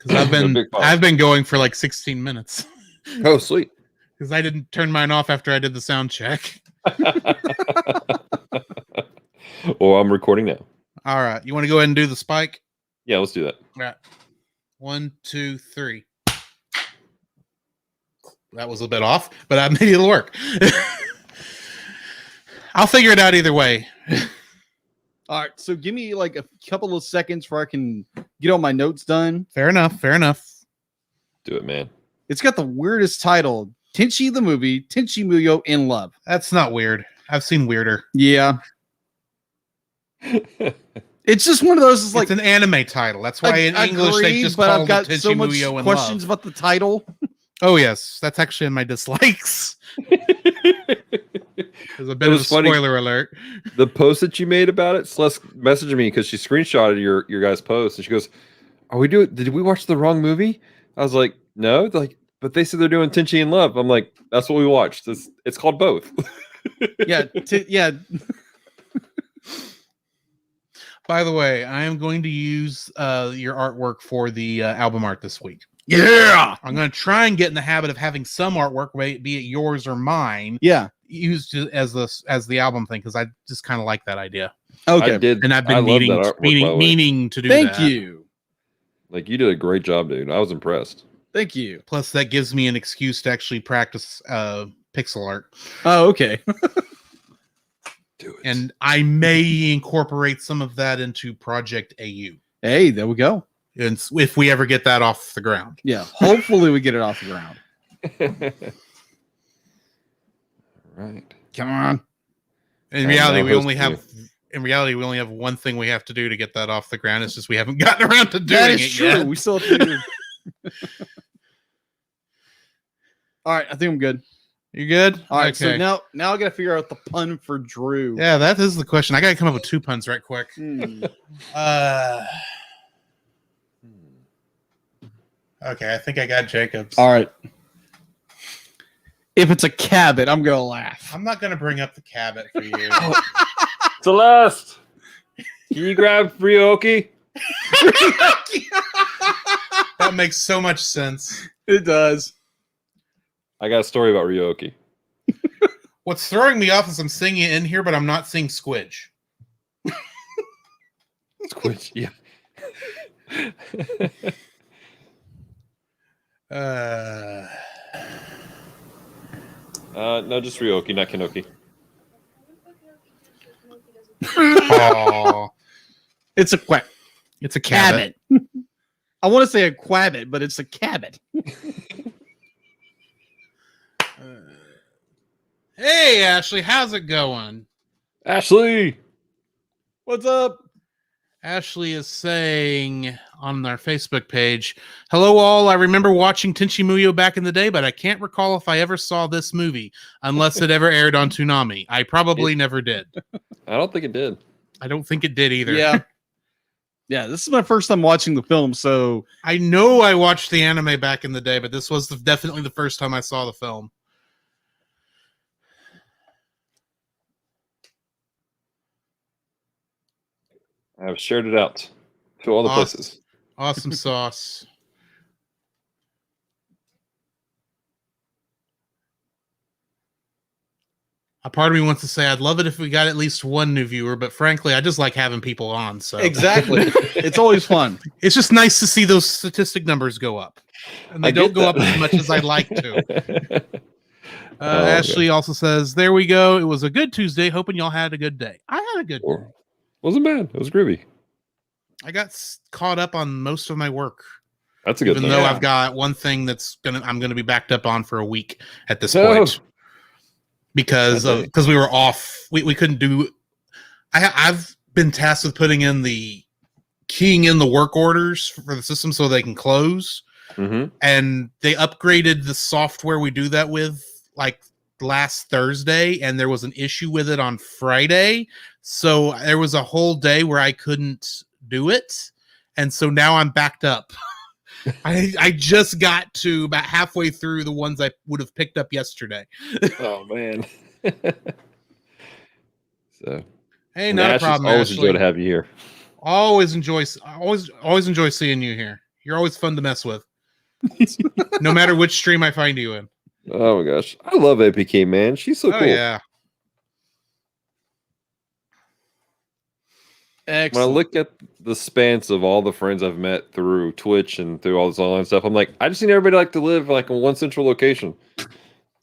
Because I've been going for like 16 minutes. Oh, sweet. Because I didn't turn mine off after I did the sound check. Well, I'm recording now. All right. You want to go ahead and do the spike? Yeah, let's do that. All right. 1, 2, 3. That was a bit off, but I made it work. I'll figure it out either way. All right. So give me like a couple of seconds before I can get all my notes done. Fair enough. Fair enough. Do it, man. It's got the weirdest title. Tenchi the movie, Tenchi Muyo in Love. That's not weird. I've seen weirder. Yeah. It's just one of those. It's like it's an anime title. That's why in English they just call it Tenchi so much Muyo in questions Love. about the title. Oh yes, that's actually in my dislikes. There's a bit of a spoiler alert. The post that you made about it, Celeste messaged me because she screenshotted your guys' post and she goes, did we watch the wrong movie? I was like, no. They're like, but they said they're doing Tenchi in Love. I'm like, that's what we watched. It's called both. Yeah. Yeah. By the way, I am going to use your artwork for the album art this week. Yeah. I'm going to try and get in the habit of having some artwork, be it yours or mine, used as the album thing, because I just kind of like that idea. Okay. And I've been meaning to do that. Thank you. Like, you did a great job, dude. I was impressed. Thank you. Plus, that gives me an excuse to actually practice pixel art. Oh, okay. Do it. And I may incorporate some of that into Project AU. Hey, there we go. And if we ever get that off the ground. Yeah, hopefully we get it off the ground. Right. Come on. In reality, we only have one thing we have to do to get that off the ground. It's just we haven't gotten around to doing it yet. We still have to do. All right, I think I'm good. You good? All right, so now I got to figure out the pun for Drew. Yeah, that is the question. I got to come up with 2 puns right quick. Okay, I think I got Jacob's. All right. If it's a cabot, I'm going to laugh. I'm not going to bring up the cabot for you. Celeste, can you grab Ryoki? That makes so much sense. It does. I got a story about Ryoki. What's throwing me off is I'm seeing it in here, but I'm not seeing Squidge. Squidge, yeah. No, just Ryoki, not Kenoki. Oh, it's a quack. It's a cabot. I want to say a quabbit, but it's a cabot. Hey, Ashley, how's it going? Ashley, what's up? Ashley is saying on our Facebook page, hello all, I remember watching Tenchi Muyo back in the day, but I can't recall if I ever saw this movie, unless it ever aired on Toonami. I probably never did. I don't think it did. I don't think it did either. Yeah. Yeah, this is my first time watching the film, so... I know I watched the anime back in the day, but this was definitely the first time I saw the film. I've shared it out to all the places. Awesome sauce. A part of me wants to say I'd love it if we got at least one new viewer, but frankly, I just like having people on. So exactly, it's always fun. It's just nice to see those statistic numbers go up, and they don't go up as much as I'd like to. Ashley also says, "There we go. It was a good Tuesday. Hoping y'all had a good day. I had a good day. Wasn't bad. It was groovy. I got caught up on most of my work. That's a good thing. Even though I've got one thing I'm gonna be backed up on for a week at this point. Because we were off, we couldn't do. I've been tasked with keying in the work orders for the system so they can close, and they upgraded the software we do that with like last Thursday, and there was an issue with it on Friday, so there was a whole day where I couldn't do it, and so now I'm backed up. I just got to about halfway through the ones I would have picked up yesterday. Oh man. So hey, not a problem. Always enjoy to have you here. Always enjoy seeing you here. You're always fun to mess with. No matter which stream I find you in. Oh my gosh. I love APK, man. She's so cool. Yeah. When I look at the spans of all the friends I've met through Twitch and through all this online stuff, I'm like, I just need everybody like to live like in one central location, so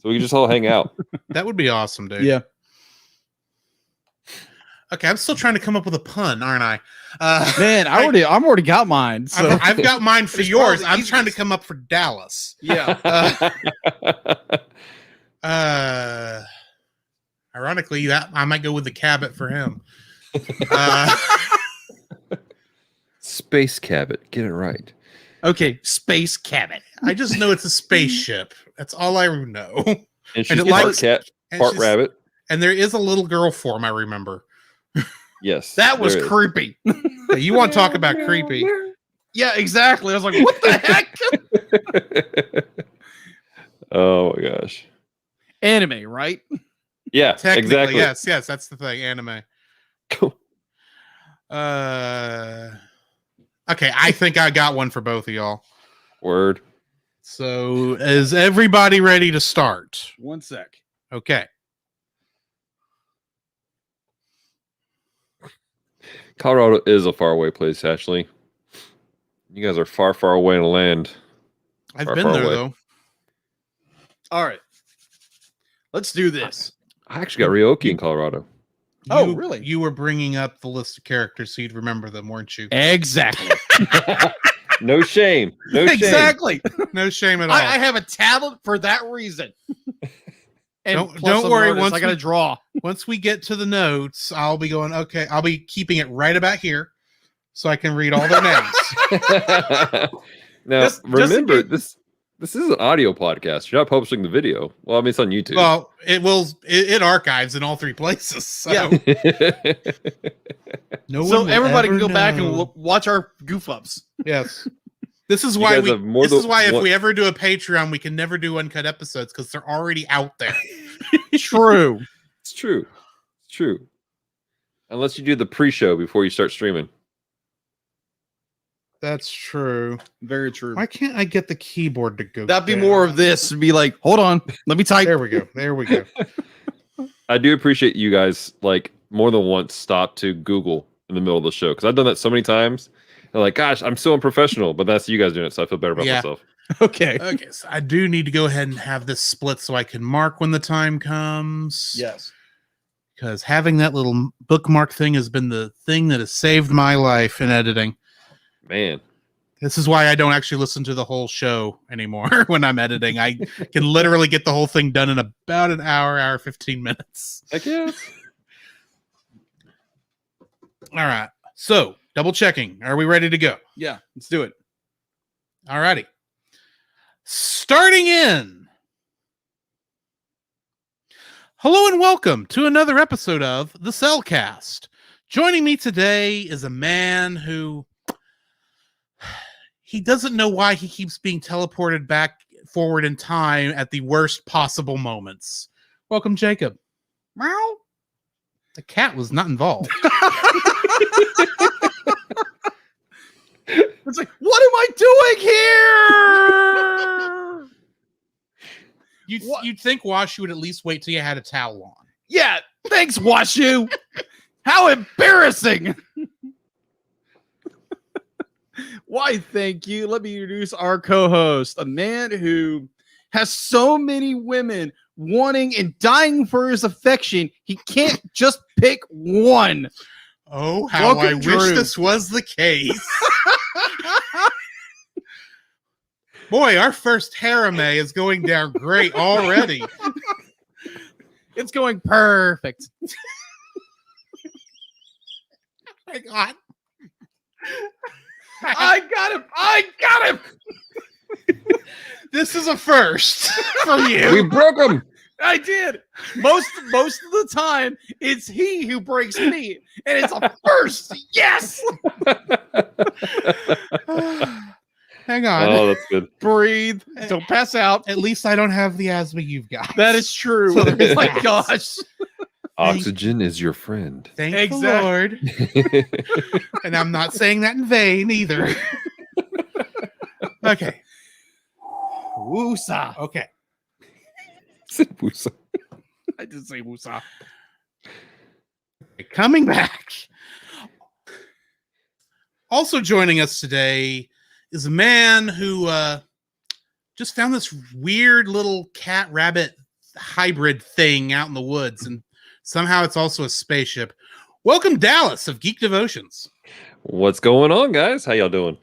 we can just all hang out. That would be awesome, dude. Yeah. Okay, I'm still trying to come up with a pun, aren't I? Man, I'm already got mine. So. I've got mine for It's yours. probably I'm trying to come up for Dallas. Yeah. Ironically, that I might go with the Cabot for him. Space Cabot, get it right. Okay, Space Cabot. I just know it's a spaceship. That's all I know. And she's it part likes- cat, and part she's- rabbit. And there is a little girl form, I remember. Yes, That was there is. creepy. You want to talk about creepy? Yeah, exactly. I was like, what the heck? Oh my gosh. Anime, right? Yeah, Technically, exactly. yes, that's the thing. Anime. Okay, I think I got one for both of y'all. Word. So, is everybody ready to start? One sec. Okay. Colorado is a faraway place, Ashley. You guys are far, far away in the land. I've Far, been far there away. though. All right. Let's do this. I actually got Ryoki in Colorado. Oh, really? You were bringing up the list of characters, so you'd remember them, weren't you? Exactly. No shame. No shame. Exactly. No shame at all. I have a talent for that reason. And Don't- plus don't I'm an worry, artist, once I gotta we- draw. Once we get to the notes, I'll be going, okay, I'll be keeping it right about here so I can read all their names. Now, Just in remember, case- this is an audio podcast. You're not publishing the video. Well, I mean, it's on YouTube. Well, it archives in all three places. So Yeah. no So one will everybody can ever go back and know. watch our goof ups. Yes. This is You why guys have more this than is why if one- we ever do a Patreon, we can never do uncut episodes because they're already out there. True. It's true. It's true. Unless you do the pre-show before you start streaming. That's true. Very true. Why can't I get the keyboard to go? That'd be down? more of this. Be like, hold on, let me type. There we go. There we go. I do appreciate you guys, like, more than once stop to Google in the middle of the show, because I've done that so many times. And like, gosh, I'm so unprofessional, but that's you guys doing it, so I feel better about Yeah. myself. Okay. Okay, so I do need to go ahead and have this split so I can mark when the time comes. Yes. Because having that little bookmark thing has been the thing that has saved my life in editing. Man. This is why I don't actually listen to the whole show anymore when I'm editing. I can literally get the whole thing done in about an hour 15 minutes. I guess. All right. So, double checking. Are we ready to go? Yeah. Let's do it. All righty. Starting in. Hello and welcome to another episode of The Cellcast. Joining me today is a man who he doesn't know why he keeps being teleported back forward in time at the worst possible moments. Welcome, Jacob. Meow. The cat was not involved. It's like, what am I doing here? You'd think Wash would at least wait till you had a towel on. Yeah. Thanks, Washu. How embarrassing. Why, thank you. Let me introduce our co-host, a man who has so many women wanting and dying for his affection, he can't just pick one. Oh, how Welcome, I wish Drew. this was the case. Boy, our first harem is going down great already. It's going perfect. My God. I got him. I got him. This is a first for We you. broke them. I did. Most of the time, it's he who breaks me, and it's a first. Yes. Hang on. Oh, that's good. Breathe. Don't pass out. At least I don't have the asthma you've got. That is true. So Oh there's my that. gosh. Oxygen is your friend. Thank Exactly. the Lord. And I'm not saying that in vain either. Okay. Woosah. Okay. I did say woosah. Coming back. Also joining us today is a man who just found this weird little cat rabbit hybrid thing out in the woods, and somehow it's also a spaceship. Welcome, Dallas of Geek Devotions. What's going on, guys? How y'all doing?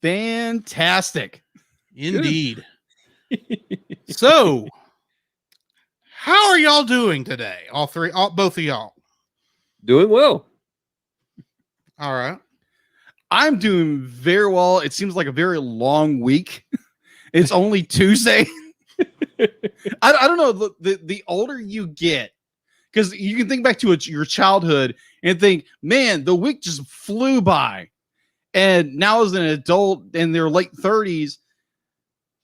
Fantastic. Indeed. So, how are y'all doing today? Both of y'all. Doing well. All right. I'm doing very well. It seems like a very long week. It's only Tuesday. I don't know. The older you get, because you can think back to your childhood and think, man, the week just flew by. And now as an adult in their late 30s,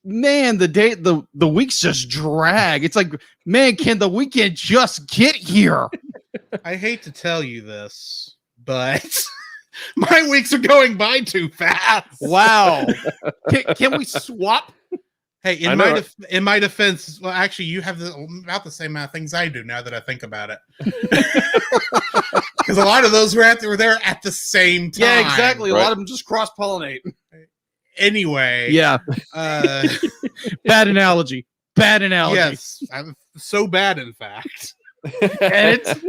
man, the weeks just drag. It's like, man, can the weekend just get here? I hate to tell you this, but my weeks are going by too fast. Wow. Can we swap? Hey, in my defense, well, actually, you have about the same amount of things I do now that I think about it. Because a lot of those were there at the same time. Yeah, exactly. Right. A lot of them just cross-pollinate. Anyway. Yeah. Bad analogy. Bad analogy. Yes. I'm so bad, in fact. Edit.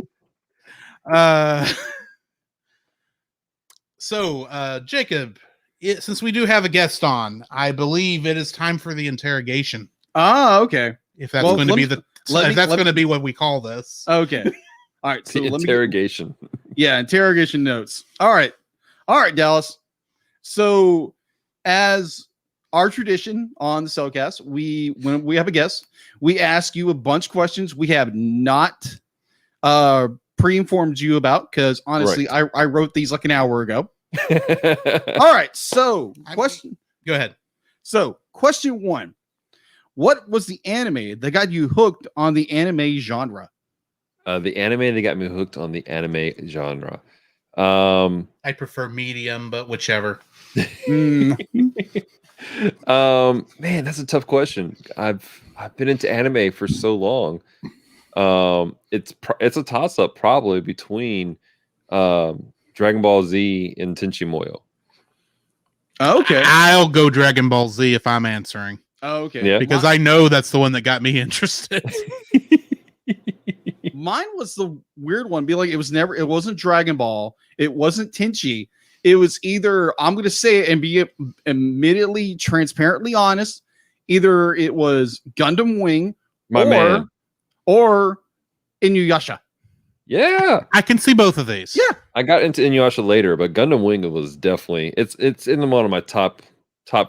So, Jacob, since we do have a guest on, I believe it is time for the interrogation. Ah, okay. If that's going to be going to be what we call this. Okay. All right. So Interrogation. Interrogation notes. All right, Dallas. So, as our tradition on the Cellcast, when we have a guest, we ask you a bunch of questions we have not pre-informed you about, because honestly, right. I wrote these like an hour ago. All right. So, go ahead. So, question 1. What was the anime that got you hooked on the anime genre? The anime that got me hooked on the anime genre. I prefer medium, but whichever. Man, that's a tough question. I've been into anime for so long. It's a toss-up probably between Dragon Ball Z and Tenchi Muyo. Okay. I'll go Dragon Ball Z if I'm answering. Okay. Yeah. Because I know that's the one that got me interested. Mine was the weird one. It wasn't Dragon Ball. It wasn't Tenchi. It was either, I'm going to say it and be immediately transparently honest. Either it was Gundam Wing or Inuyasha. Yeah. I can see both of these. Yeah. I got into Inuyasha later, but Gundam Wing was definitely it's in one of my top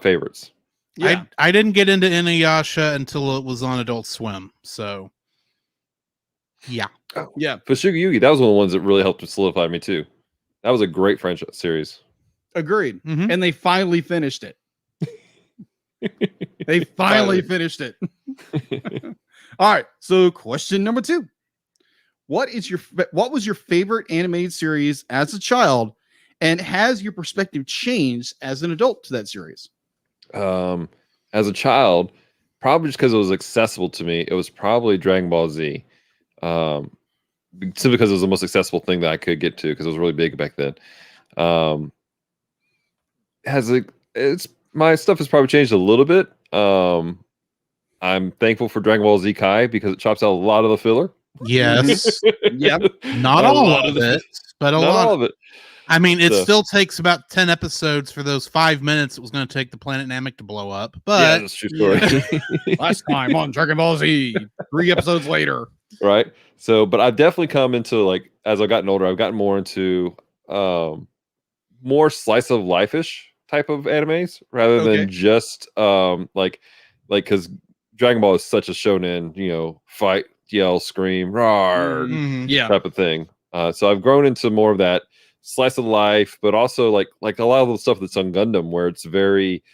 favorites. Yeah. I didn't get into Inuyasha until it was on Adult Swim. So yeah. Oh. Yeah. Fushigi Yugi, that was one of the ones that really helped to solidify me too. That was a great franchise series. Agreed. Mm-hmm. And they finally finished it. They finally finished it. All right. So question number 2. What was your favorite animated series as a child, and has your perspective changed as an adult to that series? As a child, probably just because it was accessible to me, it was probably Dragon Ball Z. Simply because it was the most accessible thing that I could get to, because it was really big back then. My stuff has probably changed a little bit. I'm thankful for Dragon Ball Z Kai because it chops out a lot of the filler. Yes. Yep. Not all of it, but a lot of it. I mean, it still takes about 10 episodes for those 5 minutes it was going to take the planet Namek to blow up. But yeah, that's true story. Last time on Dragon Ball Z, 3 episodes later. Right. So, but I've definitely come into, like, as I've gotten older, I've gotten more into more slice of life-ish type of animes rather than just because Dragon Ball is such a shonen, fight, yell, scream, roar, type of thing. So I've grown into more of that slice of life, but also like a lot of the stuff that's on Gundam, where it's very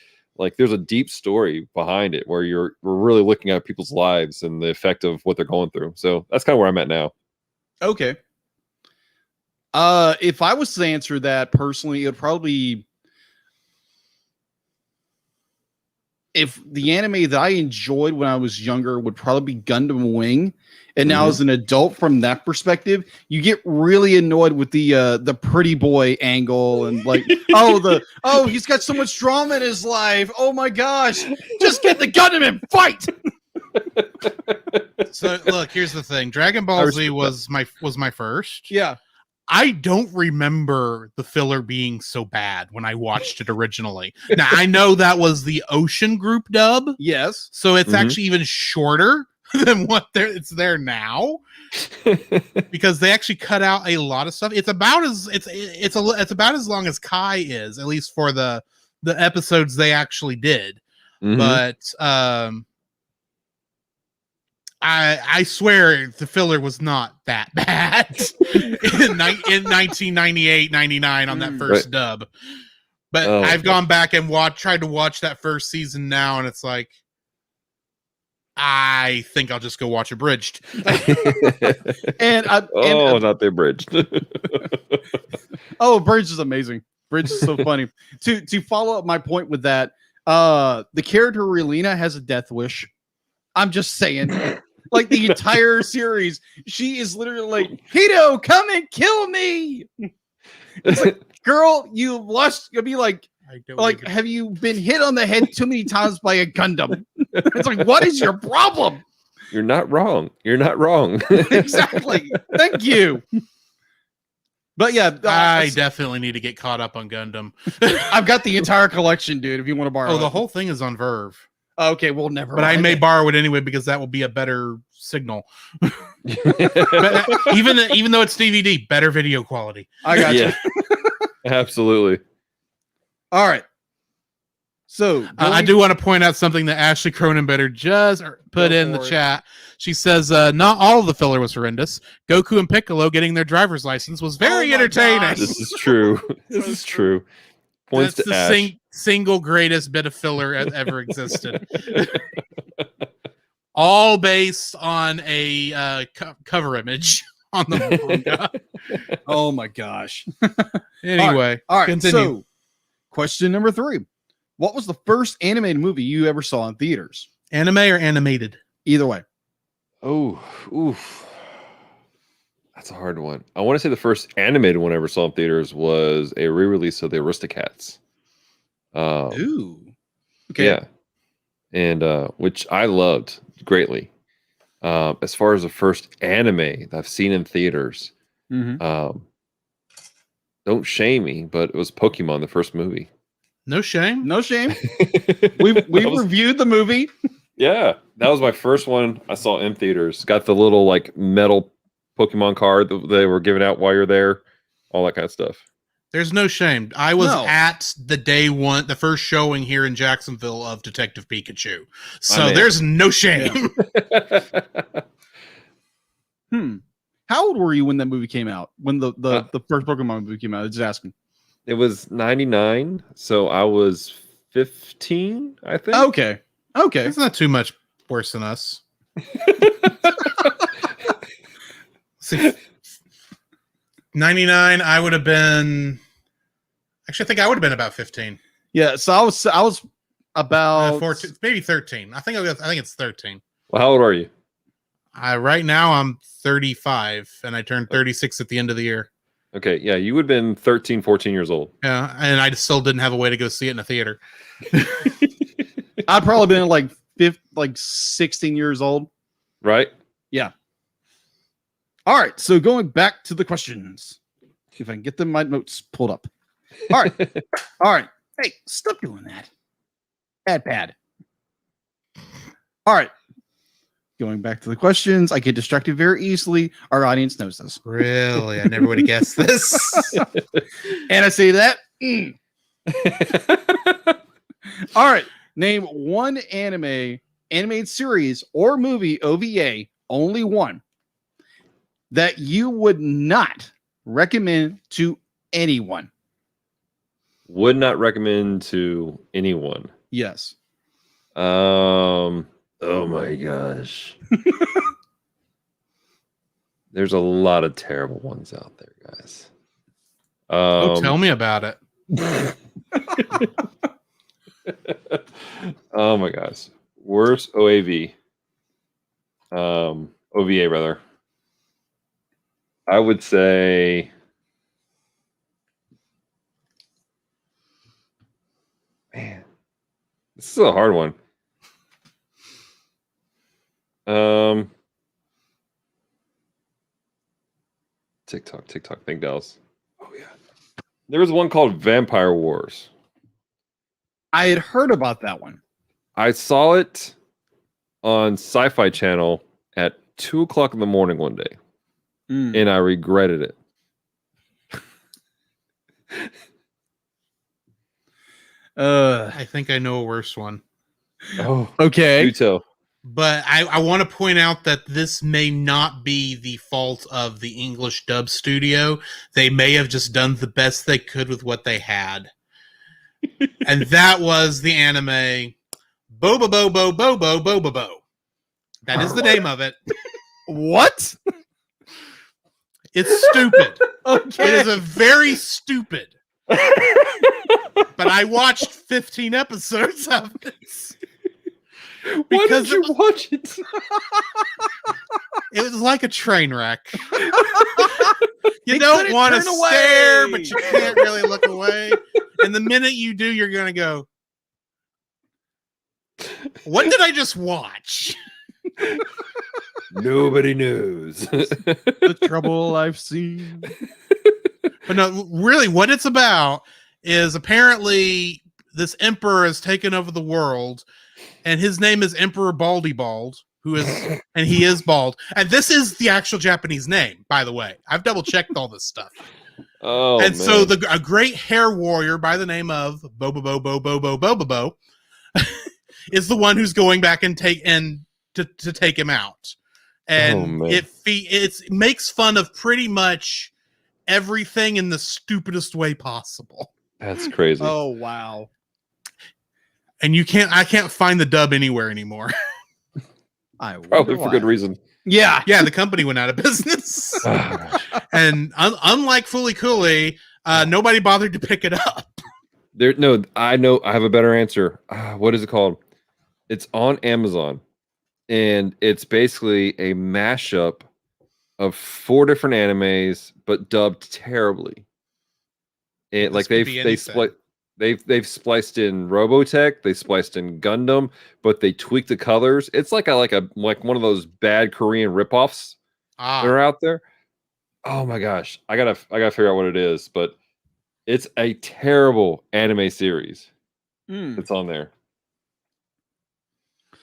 like there's a deep story behind it, where we're really looking at people's lives and the effect of what they're going through. So that's kind of where I'm at now. Okay. If I was to answer that personally, it would probably if the anime that I enjoyed when I was younger would probably be Gundam Wing, and now as an adult, from that perspective, you get really annoyed with the pretty boy angle and like, he's got so much drama in his life. Oh my gosh, just get the Gundam and fight. So look, here's the thing: Dragon Ball Z was my first. Yeah. I don't remember the filler being so bad when I watched it originally. Now, I know that was the Ocean Group dub. Yes. So it's actually even shorter than what it's there now. Because they actually cut out a lot of stuff. It's about it's about as long as Kai is, at least for the episodes they actually did. But I swear the filler was not that bad in 1998, 99 on that first dub. But I've gone back and tried to watch that first season now, and it's like, I think I'll just go watch Abridged. Not the Abridged. Abridged is amazing. Abridged is so funny. To follow up my point with that, the character Relina has a death wish. I'm just saying. Like the entire series, she is literally like, Hito, come and kill me. It's like, girl, you lost. You'll be like, have you been hit on the head too many times by a Gundam? It's like, what is your problem? You're not wrong. You're not wrong. Exactly. Thank you. But yeah, I definitely need to get caught up on Gundam. I've got the entire collection, dude. If you want to borrow, the whole thing is on Verve. Okay, well, never. But I may borrow it anyway because that will be a better signal. But even though it's DVD, better video quality. I got you. Absolutely. All right. So I do want to point out something that Ashley Cronenbetter just put in the chat. She says, not all of the filler was horrendous. Goku and Piccolo getting their driver's license was very entertaining. gosh. This is true. This is true. Points That's to Ash. Single greatest bit of filler ever existed. All based on a cover image on the manga. Oh my gosh. Anyway, all right. Continue. So, question number 3: what was the first animated movie you ever saw in theaters? Anime or animated? Either way. Oh, oof. That's a hard one. I want to say the first animated one I ever saw in theaters was a re-release of the Aristocats. Ooh. Okay. Yeah. And which I loved greatly. As far as the first anime that I've seen in theaters, don't shame me, but it was Pokemon, the first movie. No shame. No shame. we reviewed the movie. Yeah, that was my first one I saw in theaters. Got the little like metal Pokemon card that they were giving out while you're there, all that kind of stuff. There's no shame. I was at the first showing here in Jacksonville of Detective Pikachu. So there's no shame. How old were you when that movie came out? When the first Pokemon movie came out? I'm just asking. It was 99, so I was 15, I think. Okay. It's not too much worse than us. See, 99, I would have been. Actually, I think I would have been about 15. Yeah, so I was about 14, maybe 13. I think it's 13. Well, how old are you? Right now, I'm 35, and I turned 36 at the end of the year. Okay, yeah, you would have been 13, 14 years old. Yeah, and I still didn't have a way to go see it in a theater. I'd probably been like 16 years old. Right? Yeah. All right, so going back to the questions. See if I can get my notes pulled up. All right. All right. Hey, stop doing that. Bad. All right. Going back to the questions, I get distracted very easily. Our audience knows this. Really? I never would have guessed this. And I say that. All right. Name one animated series or movie OVA, only one, that you would not recommend to anyone. Would not recommend to anyone. Yes. Oh my gosh. There's a lot of terrible ones out there, guys. Tell me about it. Oh my gosh. Worst OAV. OVA rather. I would say man. This is a hard one. TikTok, think Dallas. Oh yeah. There was one called Vampire Wars. I had heard about that one. I saw it on Sci-Fi Channel at 2:00 in the morning one day, and I regretted it. I think I know a worse one. Oh, okay. do tell. But I want to point out that this may not be the fault of the English dub studio. They may have just done the best they could with what they had. And that was the anime Bobo Bobo Bobo Bobo Bo. That is the name of it. What? It's stupid. Okay. It is a very stupid. But I watched 15 episodes of it. Why did you watch it? It was like a train wreck. You They don't couldn't want to turn stare, away. but you can't really look away. And the minute you do, you're going to go, what did I just watch? Nobody knows. The trouble I've seen. But no, really, what it's about is apparently this emperor has taken over the world, and his name is Emperor Baldy Bald, and he is bald. And this is the actual Japanese name, by the way. I've double checked all this stuff. Oh, and man. so a great hair warrior by the name of Bobo Bobo Bobo Bobo Bo is the one who's going back and to take him out. And it makes fun of pretty much everything in the stupidest way possible. That's crazy. Oh wow. And I can't find the dub anywhere anymore. Probably for good reason. Yeah. Yeah, the company went out of business. And unlike Fully Cooley, nobody bothered to pick it up. I know. I have a better answer. What is it called? It's on Amazon, and it's basically a mashup of 4 different animes, but dubbed terribly. And like they've spliced in Robotech, they spliced in Gundam, but they tweaked the colors. It's like one of those bad Korean ripoffs that are out there. Oh my gosh, I gotta figure out what it is, but it's a terrible anime series. It's on there.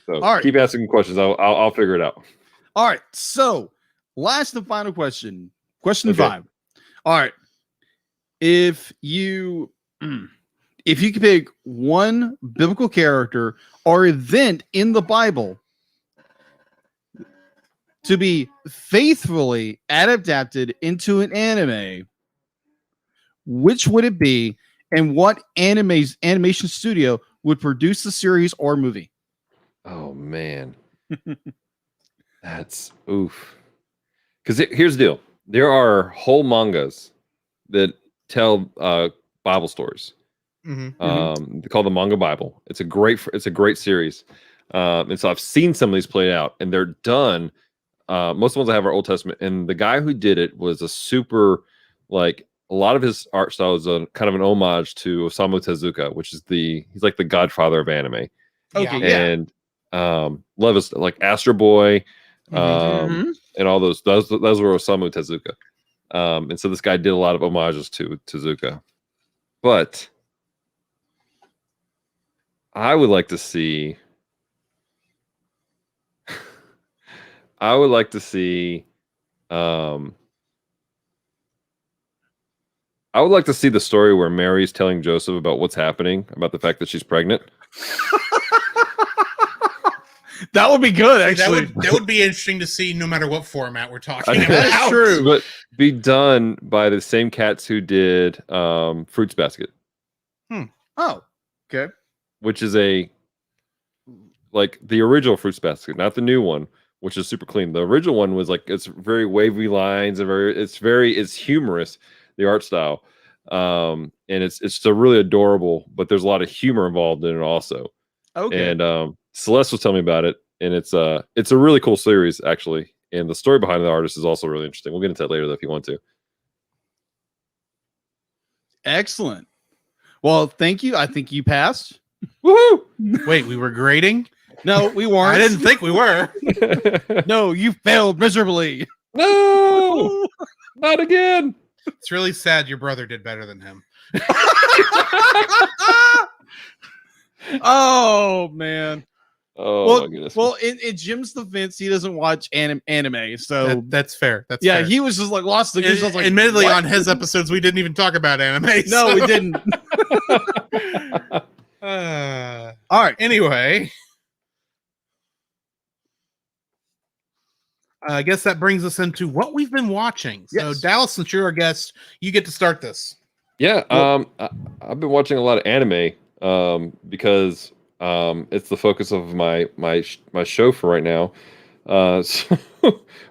So all right. Keep asking questions. I'll figure it out. All right. So last and final question. Question 5. All right. If you could pick one biblical character or event in the Bible to be faithfully adapted into an anime, which would it be, and what animation studio would produce the series or movie? Oh man. That's oof. Because here's the deal. There are whole mangas that tell Bible stories. They call the Manga Bible. It's a great series. And so I've seen some of these played out, and they're done. Most of the ones I have are Old Testament, and the guy who did it was a super, like, a lot of his art style is kind of an homage to Osamu Tezuka, which is he's like the godfather of anime. Okay, yeah. And love is like Astro Boy, and all those were Osamu Tezuka. And so this guy did a lot of homages to Tezuka. But I would like to see the story where Mary's telling Joseph about what's happening, about the fact that she's pregnant. That would be good, actually. That would be interesting to see, no matter what format we're talking about. That's true. But be done by the same cats who did Fruits Basket. Oh, okay. Which is like the original Fruits Basket, not the new one, which is super clean. The original one was like, it's very wavy lines and it's humorous, the art style. And it's still really adorable, but there's a lot of humor involved in it also. Okay. And Celeste was telling me about it, and it's a really cool series actually, and the story behind the artist is also really interesting. We'll get into that later though, if you want to. Excellent. Well, thank you. I think you passed. Woohoo! Wait, we were grading? No, we weren't. I didn't think we were. No, you failed miserably. No, not again. It's really sad your brother did better than him. Oh man. Oh my goodness. Well, in Jim's defense, he doesn't watch anime, so That's fair. That's yeah, fair. he was just like lost the. Like, admittedly, what? on his episodes, we didn't even talk about anime. No, we didn't. All right. Anyway, I guess that brings us into what we've been watching. So, Yes. Dallas, since you're our guest, you get to start this. Yeah, I've been watching a lot of anime because it's the focus of my show for right now. So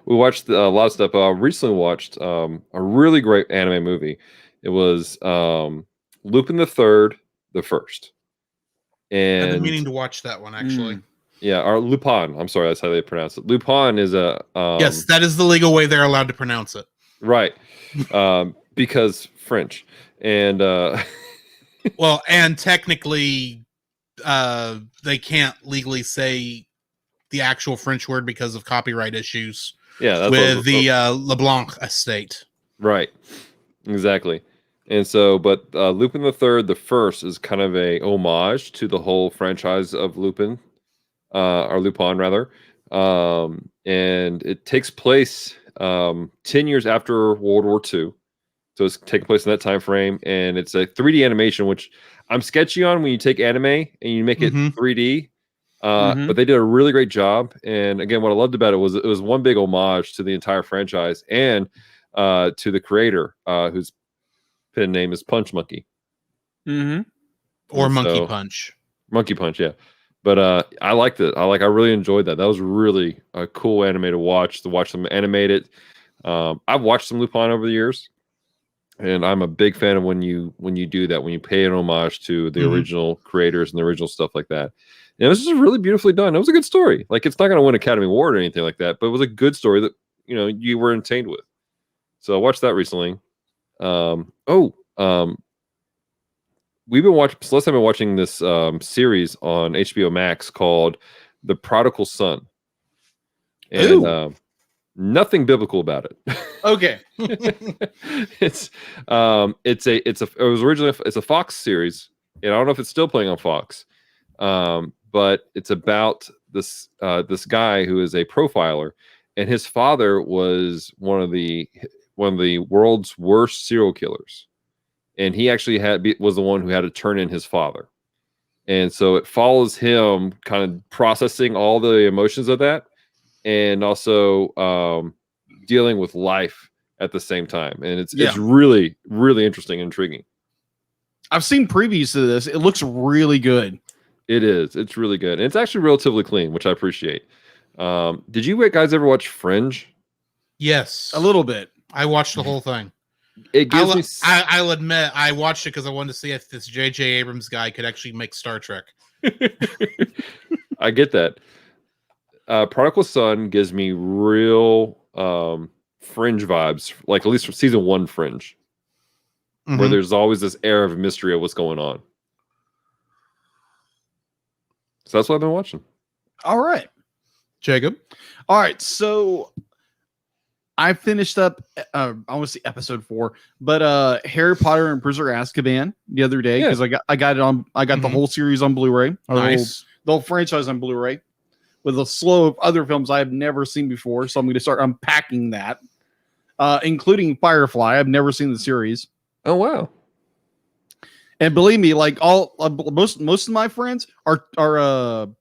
we watched a lot of stuff. I recently watched a really great anime movie. It was Lupin the Third, the First. I've been And meaning to watch that one, actually. yeah, or Lupin. I'm sorry, that's how they pronounce it. Lupin is a Yes, that is the legal way they're allowed to pronounce it. right, because French and Well, and technically, they can't legally say the actual French word because of copyright issues yeah, that's with the LeBlanc estate. right, exactly. And so, but Lupin the Third, the First, is kind of a homage to the whole franchise of Lupin, or Lupin rather, and it takes place 10 years after World War II. So it's taking place in that time frame, and it's a 3D animation, which I'm sketchy on when you take anime and you make it 3D. But they did a really great job. And again, what I loved about it was one big homage to the entire franchise and to the creator, whose pen name is Punch Monkey. Or And Monkey so- Punch. Monkey Punch, yeah. But I liked it. I really enjoyed that. That was really a cool anime to watch them animate it. I've watched some Lupin over the years. And I'm a big fan of when you do that, when you pay an homage to the original creators and the original stuff like that. And it was just really beautifully done. It was a good story. Like, it's not going to win Academy Award or anything like that, but it was a good story that you were entertained with. So I watched that recently. We've been watching. Celeste, I've been watching this series on HBO Max called The Prodigal Son, and nothing biblical about it. Okay. It's a Fox series, and I don't know if it's still playing on Fox, but it's about this guy who is a profiler, and his father was one of the world's worst serial killers, and he actually was the one who had to turn in his father, and so it follows him kind of processing all the emotions of that, and also dealing with life at the same time. And it's really, really interesting and intriguing. I've seen previews to this. It looks really good. It is. It's really good. And it's actually relatively clean, which I appreciate. Did you guys ever watch Fringe? Yes. A little bit. I watched the whole thing. It gives me... I'll admit, I watched it because I wanted to see if this J.J. Abrams guy could actually make Star Trek. I get that. Prodigal Son gives me real Fringe vibes, like at least for season 1 Fringe, where there's always this air of mystery of what's going on. So that's what I've been watching. All right. Jacob? All right. So I finished up, I want to see episode 4, but Harry Potter and Prisoner of Azkaban the other day because I got the whole series on Blu-ray. Nice. The whole franchise on Blu-ray with a slew of other films I have never seen before. So I'm going to start unpacking that, including Firefly. I've never seen the series. Oh, wow. And believe me, like most of my friends are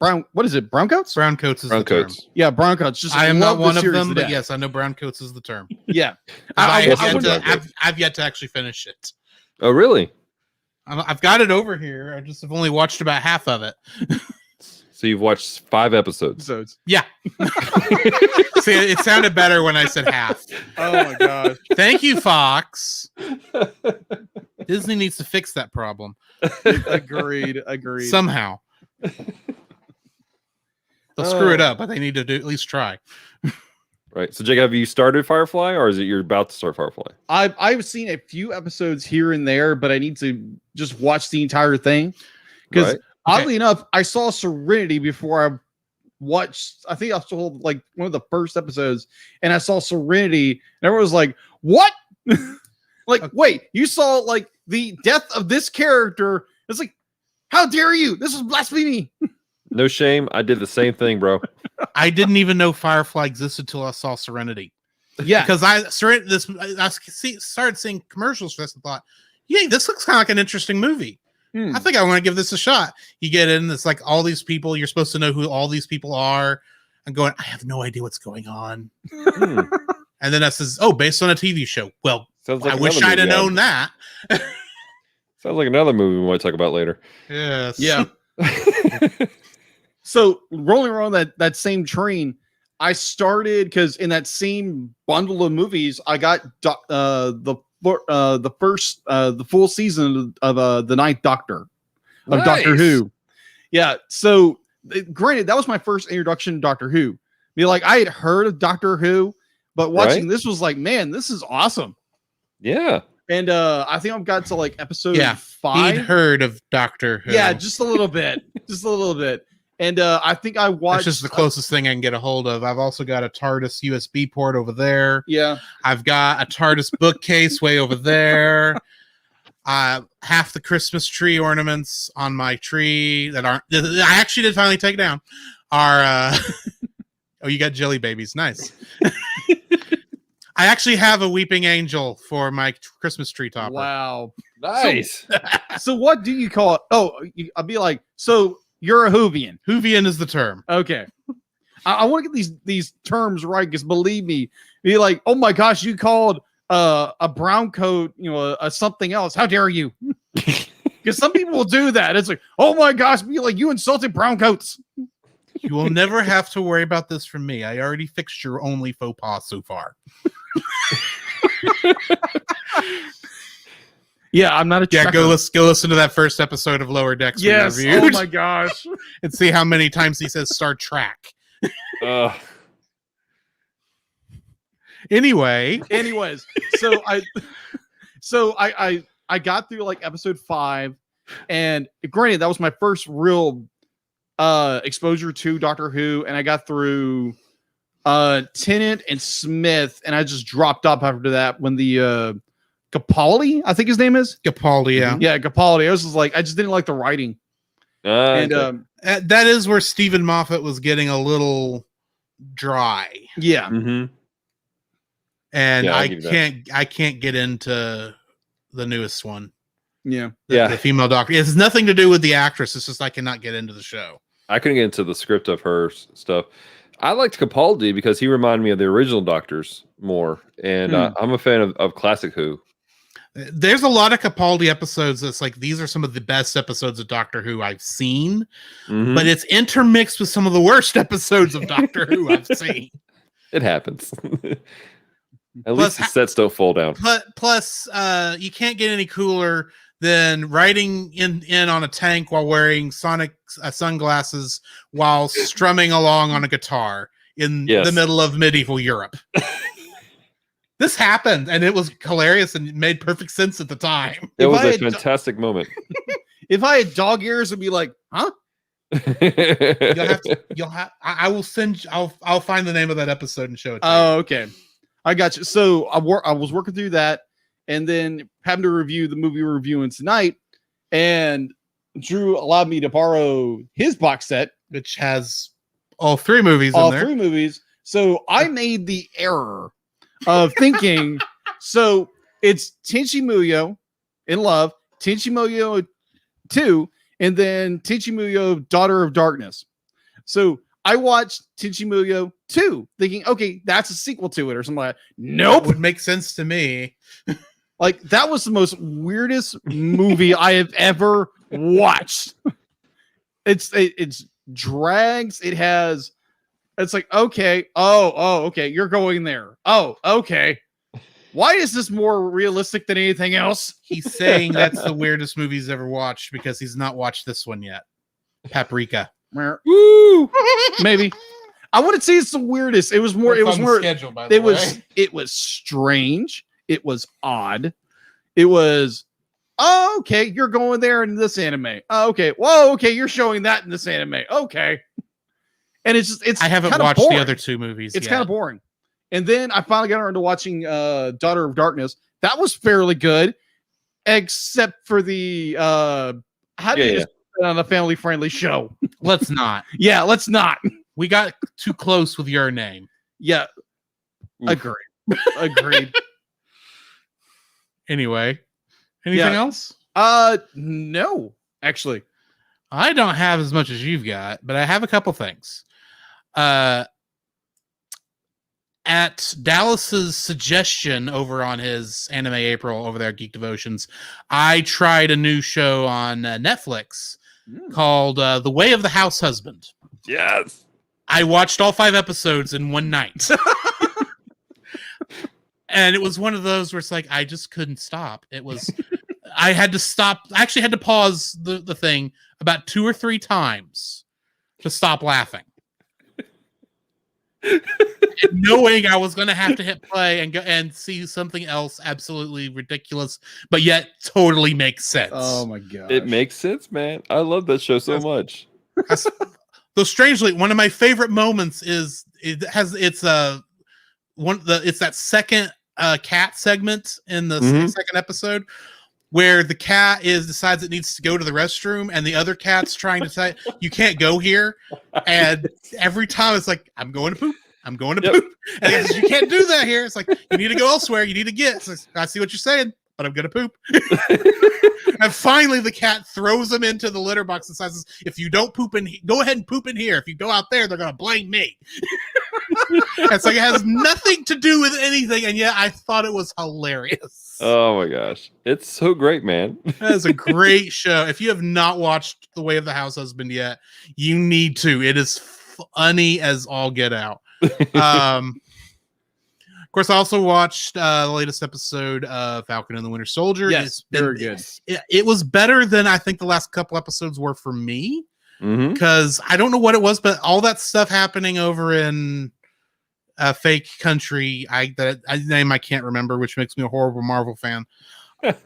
brown. What is it? Brown coats? Brown coats is the term. Yeah, brown coats. Just I am not one of them, to but death. yes, I know brown coats is the term. Yeah, I've yet to actually finish it. Oh, really? I've got it over here. I just have only watched about half of it. So you've watched 5 episodes. Yeah. See, it sounded better when I said half. Oh my gosh. Thank you, Fox. Disney needs to fix that problem. Agreed. Somehow. They'll screw it up, but they need to at least try. Right. So, Jake, have you started Firefly, or is it you're about to start Firefly? I've seen a few episodes here and there, but I need to just watch the entire thing because oddly enough, I saw Serenity before I watched. I think I saw like one of the first episodes, and I saw Serenity, and everyone was like, "What? Like, wait, you saw like the death of this character?" It's like, how dare you? This is blasphemy. No shame. I did the same thing, bro. I didn't even know Firefly existed until I saw Serenity. Yeah, because I started seeing commercials for this and thought, "Yeah, this looks kind of like an interesting movie. I think I want to give this a shot." You get in, it's like all these people. You're supposed to know who all these people are. I'm going, I have no idea what's going on. And then that says, "Oh, based on a TV show." Well, Sounds like I wish I'd have known that. Sounds like another movie we might talk about later. Yes. Yeah. So rolling around that same train, I started because in that same bundle of movies, I got the full season of the Ninth Doctor of Doctor Who. Yeah. So granted, that was my first introduction to Doctor Who. I had heard of Doctor Who, but watching this was like, man, this is awesome. Yeah. And I think I've got to like episode 5. He'd heard of Doctor Who. Yeah, just a little bit. Just a little bit. And I think I watched. That's just the closest thing I can get a hold of. I've also got a TARDIS USB port over there. Yeah. I've got a TARDIS bookcase way over there. Half the Christmas tree ornaments on my tree that aren't. I actually did finally take down. Are oh, you got jelly babies? Nice. I actually have a weeping angel for my Christmas tree topper. Wow. Nice. So what do you call it? Oh, I'll be like, so you're a Whovian. Whovian is the term. Okay. I want to get these terms right because believe me, be like, oh my gosh, you called a brown coat, a something else. How dare you? Because some people will do that. It's like, oh my gosh, be like, you insulted brown coats. You will never have to worry about this from me. I already fixed your only faux pas so far. Yeah, I'm not a checker. Go listen to that first episode of Lower Decks. Yes. We reviewed. Oh my gosh. And see how many times he says Star Trek. Anyways, so I got through like episode 5, and granted that was my first real exposure to Doctor Who, and I got through Tennant and Smith, and I just dropped up after that when the Capaldi, I think his name is Capaldi. Yeah, Capaldi. I was just like, I just didn't like the writing. And that is where Stephen Moffat was getting a little dry. Yeah. Mm-hmm. And I can't get into the newest one. Yeah. The female doctor. It has nothing to do with the actress. It's just I cannot get into the show. I couldn't get into the script of her stuff. I liked Capaldi because he reminded me of the original Doctors more. And I'm a fan of classic Who. There's a lot of Capaldi episodes that's like, these are some of the best episodes of Doctor Who I've seen. Mm-hmm. But it's intermixed with some of the worst episodes of Doctor Who I've seen. It happens. At least the sets don't fall down. Plus, you can't get any cooler than riding in on a tank while wearing Sonic sunglasses while strumming along on a guitar in the middle of medieval Europe. This happened, and it was hilarious and it made perfect sense at the time. It was a fantastic moment. If I had dog ears, I'd be like, huh? I will send you, I'll find the name of that episode and show it to you. Oh, okay. I got you. So I was working through that and then having to review the movie we're reviewing tonight. And Drew allowed me to borrow his box set, which has all 3 movies in there. All 3 movies. So I made the error of thinking, so it's Tenchi Muyo in Love, Tenchi Muyo 2, and then Tenchi Muyo Daughter of Darkness. So I watched Tenchi Muyo 2 thinking, okay, that's a sequel to it or something like that. Nope. That would make sense to me. Like, that was the most weirdest movie I have ever watched. It's drags. It's like, okay. Oh, okay. You're going there. Oh, okay. Why is this more realistic than anything else? He's saying that's the weirdest movie he's ever watched because he's not watched this one yet. Paprika. Woo! Maybe. I wouldn't say it's the weirdest. It was more. It was more. Schedule, by the It way. was. It was strange. It was odd. It was. Oh, okay. You're going there in this anime. Oh, okay. Whoa. Okay. You're showing that in this anime. Okay. And it's just. It's. I haven't watched the other two movies. It's yet. kind of boring. And then I finally got around to watching Daughter of Darkness. That was fairly good, except for the how do you just put it on a family friendly show? Let's not. Yeah, let's not. We got too close with your name. Yeah, Oof. agreed. Anyway, anything Yeah. else? No, actually. I don't have as much as you've got, but I have a couple things. At Dallas's suggestion over on his Anime April over there at Geek Devotions, I tried a new show on Netflix called The Way of the House Husband. Yes. I watched all 5 episodes in one night. And it was one of those where it's like, I just couldn't stop. It was, I had to stop. I actually had to pause the thing about 2 or 3 times to stop laughing. And knowing I was going to have to hit play and go and see something else absolutely ridiculous, but yet totally makes sense. Oh my god, It makes sense, man. I love that show so much. Though strangely, one of my favorite moments is it's that second cat segment in the second episode where the cat decides it needs to go to the restroom and the other cat's trying to say you can't go here, and every time it's like I'm going to poop. I'm going to poop. And it says, you can't do that here. It's like, you need to go elsewhere. You need to get. So I see what you're saying, but I'm going to poop. And finally, the cat throws him into the litter box and says, if you don't poop go ahead and poop in here. If you go out there, they're going to blame me. It's like, it has nothing to do with anything. And yet I thought it was hilarious. Oh my gosh. It's so great, man. That is a great show. If you have not watched The Way of the House Husband yet, you need to. It is funny as all get out. Of course, I also watched the latest episode of Falcon and the Winter Soldier. Yes, very good. It was better than I think the last couple episodes were for me, because I don't know what it was, but all that stuff happening over in fake country, name I can't remember, which makes me a horrible Marvel fan.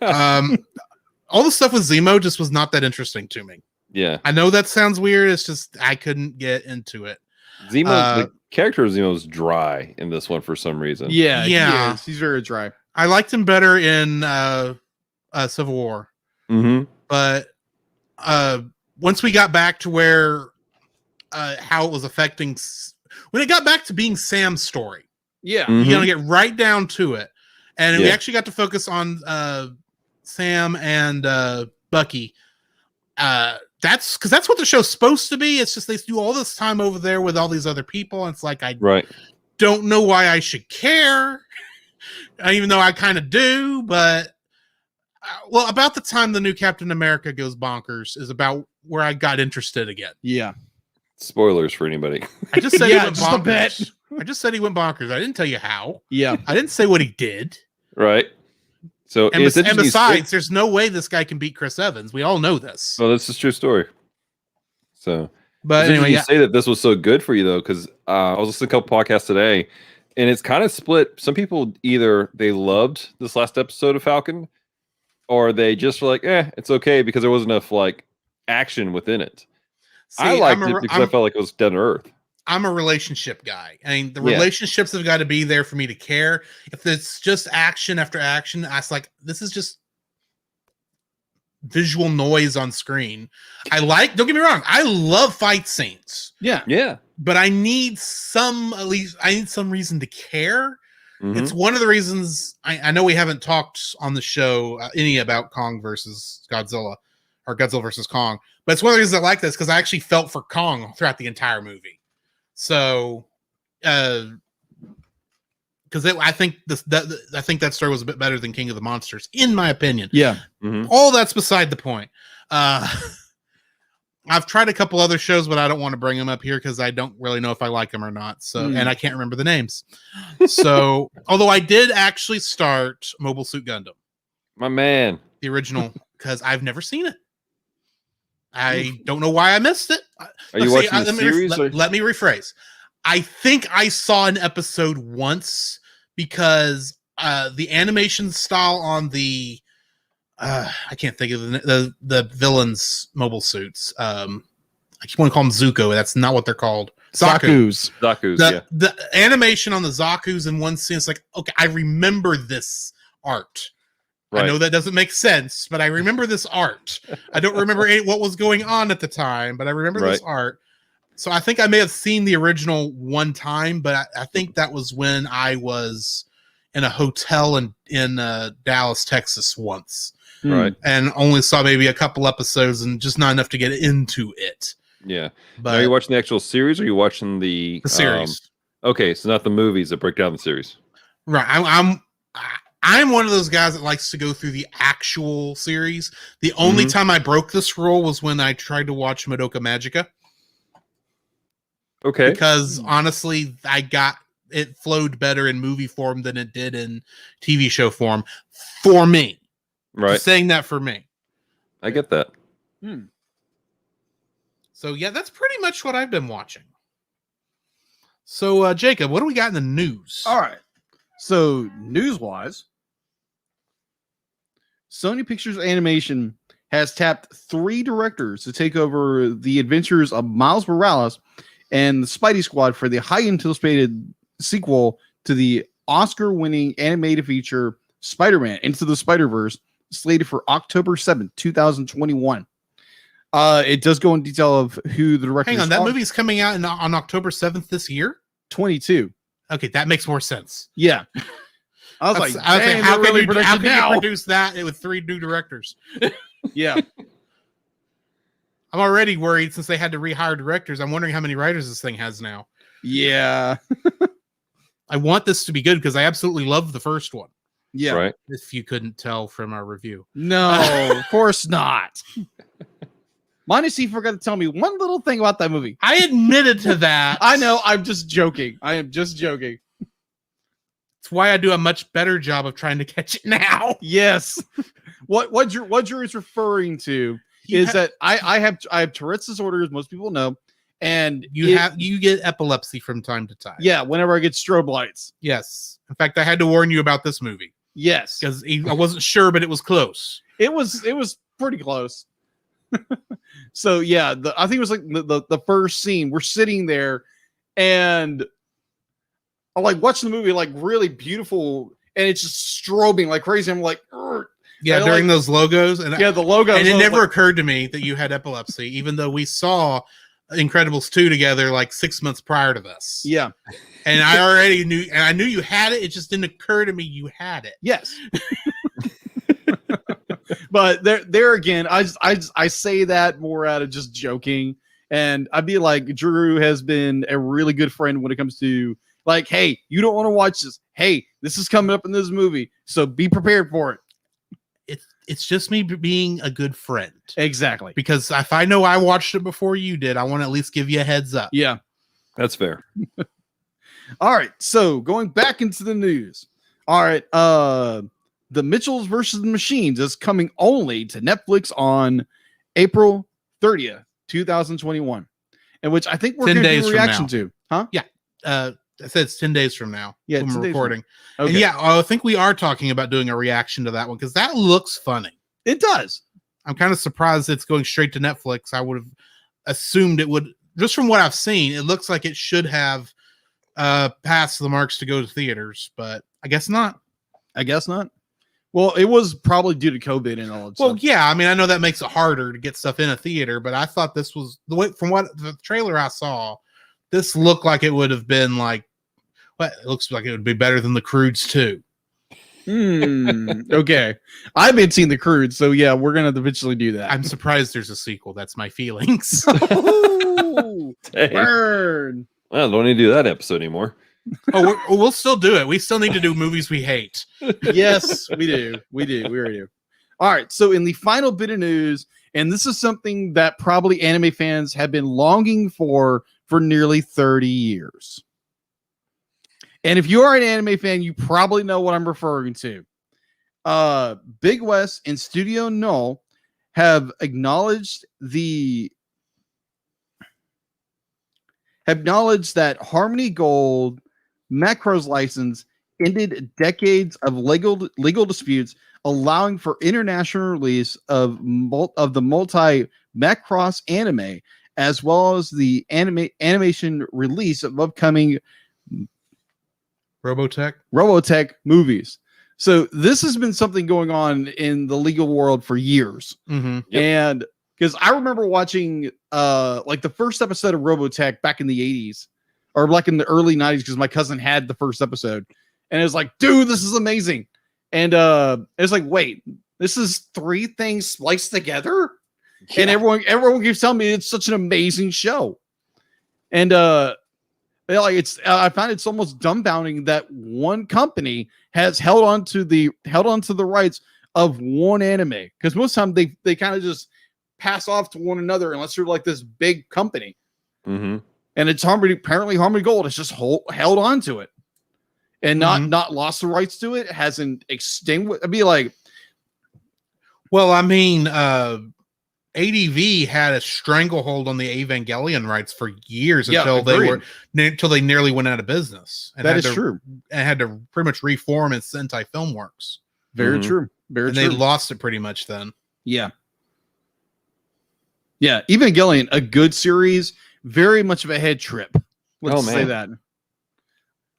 All the stuff with Zemo just was not that interesting to me. Yeah, I know that sounds weird. It's just I couldn't get into it. Zemo, the character of Zemo is dry in this one for some reason. Yeah. He's very dry. I liked him better in Civil War, but once we got back to where how it was affecting, when it got back to being Sam's story, you gotta get right down to it, and we actually got to focus on Sam and Bucky. That's because that's what the show's supposed to be. It's just they do all this time over there with all these other people. And it's like, I don't know why I should care, even though I kind of do. But, well, about the time the new Captain America goes bonkers is about where I got interested again. Yeah. Spoilers for anybody. I just said he went just a bit. bonkers. I just said he went bonkers. I didn't tell you how. Yeah. I didn't say what he did. Right. So and besides, there's no way this guy can beat Chris Evans. We all know this. Well, this is a true story. So, but anyway, you say that this was so good for you though, because I was listening to a couple podcasts today, and it's kind of split. Some people either they loved this last episode of Falcon, or they just were like, it's okay because there wasn't enough like action within it. See, I liked it because I felt like it was down to earth. I'm a relationship guy. I mean, the relationships have got to be there for me to care. If it's just action after action, I was like, this is just visual noise on screen. Don't get me wrong, I love fight scenes. Yeah. But I need some reason to care. It's one of the reasons I know we haven't talked on the show any about Kong versus Godzilla or Godzilla versus Kong, but it's one of the reasons I like this because I actually felt for Kong throughout the entire movie. So, because I think that story was a bit better than King of the Monsters, in my opinion. Yeah. All that's beside the point. I've tried a couple other shows, but I don't want to bring them up here because I don't really know if I like them or not. So, and I can't remember the names. So, although I did actually start Mobile Suit Gundam, My man, the original, because I've never seen it. I don't know why I missed it. Are you watching the series? Let me rephrase. I think I saw an episode once because the animation style on the I can't think of the villains' mobile suits. I keep want to call them Zuko. That's not what they're called. Zaku's. Yeah. The animation on the Zaku's in one scene, it's like, okay, I remember this art. Right. I know that doesn't make sense, but I remember this art. I don't remember what was going on at the time, but I remember this art. So I think I may have seen the original one time, but I think that was when I was in a hotel in Dallas, Texas once. Right. And only saw maybe a couple episodes and just not enough to get into it. Yeah. But now, are you watching the actual series or are you watching the series? Okay, so not the movies that break down the series. Right. I'm one of those guys that likes to go through the actual series. The only time I broke this rule was when I tried to watch Madoka Magica. Okay. Because honestly, it flowed better in movie form than it did in TV show form for me. Right. Just saying that for me. I get that. So yeah, that's pretty much what I've been watching. So Jacob, what do we got in the news? All right. So news-wise, Sony Pictures Animation has tapped 3 directors to take over the adventures of Miles Morales and the Spidey Squad for the highly anticipated sequel to the Oscar-winning animated feature Spider-Man Into the Spider-Verse, slated for October 7th, 2021. It does go in detail of who the directors Hang on, that movie's coming out on October 7th this year? 22. Okay, that makes more sense. Yeah. I was like, how can you produce that with 3 new directors? Yeah. I'm already worried since they had to rehire directors. I'm wondering how many writers this thing has now. Yeah. I want this to be good because I absolutely love the first one. Yeah. Right. If you couldn't tell from our review. No, of course not. Minus he forgot to tell me one little thing about that movie. I admitted to that. I know. I'm just joking. I am just joking. It's why I do a much better job of trying to catch it now. Yes. What you're referring to is that I have Tourette's disorder, as most people know, and you get epilepsy from time to time. Yeah, whenever I get strobe lights. Yes. In fact, I had to warn you about this movie. Yes, because I wasn't sure, but it was close. It was pretty close. So yeah, I think it was like the first scene. We're sitting there, and I'm like watching the movie, like really beautiful, and it's just strobing like crazy. I'm like, yeah, during those logos, and the logos, and it never occurred to me that you had epilepsy, even though we saw Incredibles 2 together like 6 months prior to this. Yeah, and I already knew, and I knew you had it. It just didn't occur to me you had it. Yes. But there again, I say that more out of just joking, and I'd be like, Drew has been a really good friend when it comes to like, hey, you don't want to watch this. Hey, this is coming up in this movie, so be prepared for it. It's just me being a good friend. Exactly. Because if I know I watched it before you did, I want to at least give you a heads up. Yeah, that's fair. All right, so going back into the news. All right, The Mitchells versus the Machines is coming only to Netflix on April 30th, 2021, in which I think we're going to do a reaction to. Huh? Yeah. I said it's 10 days from now. Yeah, when we're recording. Okay. And yeah, I think we are talking about doing a reaction to that one because that looks funny. It does. I'm kind of surprised it's going straight to Netflix. I would have assumed it would, just from what I've seen, it looks like it should have passed the marks to go to theaters, but I guess not. I guess not. Well, it was probably due to COVID and all that Well, stuff. yeah, I mean, I know that makes it harder to get stuff in a theater, but I thought this was the way from what the trailer I saw, this looked like it would have been like, well, it looks like it would be better than The Croods 2. Okay. I haven't seen The Croods, so yeah, we're going to eventually do that. I'm surprised there's a sequel. That's my feelings. Oh, burn. Well, don't need to do that episode anymore. We'll still do it. We still need to do movies we hate. Yes, we do. We already do. All right. So in the final bit of news, and this is something that probably anime fans have been longing for nearly 30 years. And if you are an anime fan, you probably know what I'm referring to. Big West and Studio Null have acknowledged that Harmony Gold Macro's license ended decades of legal disputes, allowing for international release of the multi Macross anime, as well as the animation release of upcoming Robotech movies. So this has been something going on in the legal world for years. Mm-hmm. Yep. And because I remember watching like the first episode of Robotech back in the 80s or like in the early 90s, because my cousin had the first episode, and it was like, dude, this is amazing. And it's like, wait, this is 3 things spliced together? Yeah. And everyone keeps telling me it's such an amazing show. And like I find it's almost dumbfounding that one company has held on to the rights of one anime, because most of the time they kind of just pass off to one another unless you're like this big company. Mm-hmm. And it's apparently Harmony Gold has just held on to it and not lost the rights to it. Hasn't extinguished. I'd be like, well, I mean, ADV had a stranglehold on the Evangelion rights for years until they nearly went out of business. And that is true. And had to pretty much reform its Sentai Filmworks. Very true. Very true. They lost it pretty much then. Yeah. Yeah. Evangelion, a good series, very much of a head trip. Let's say that.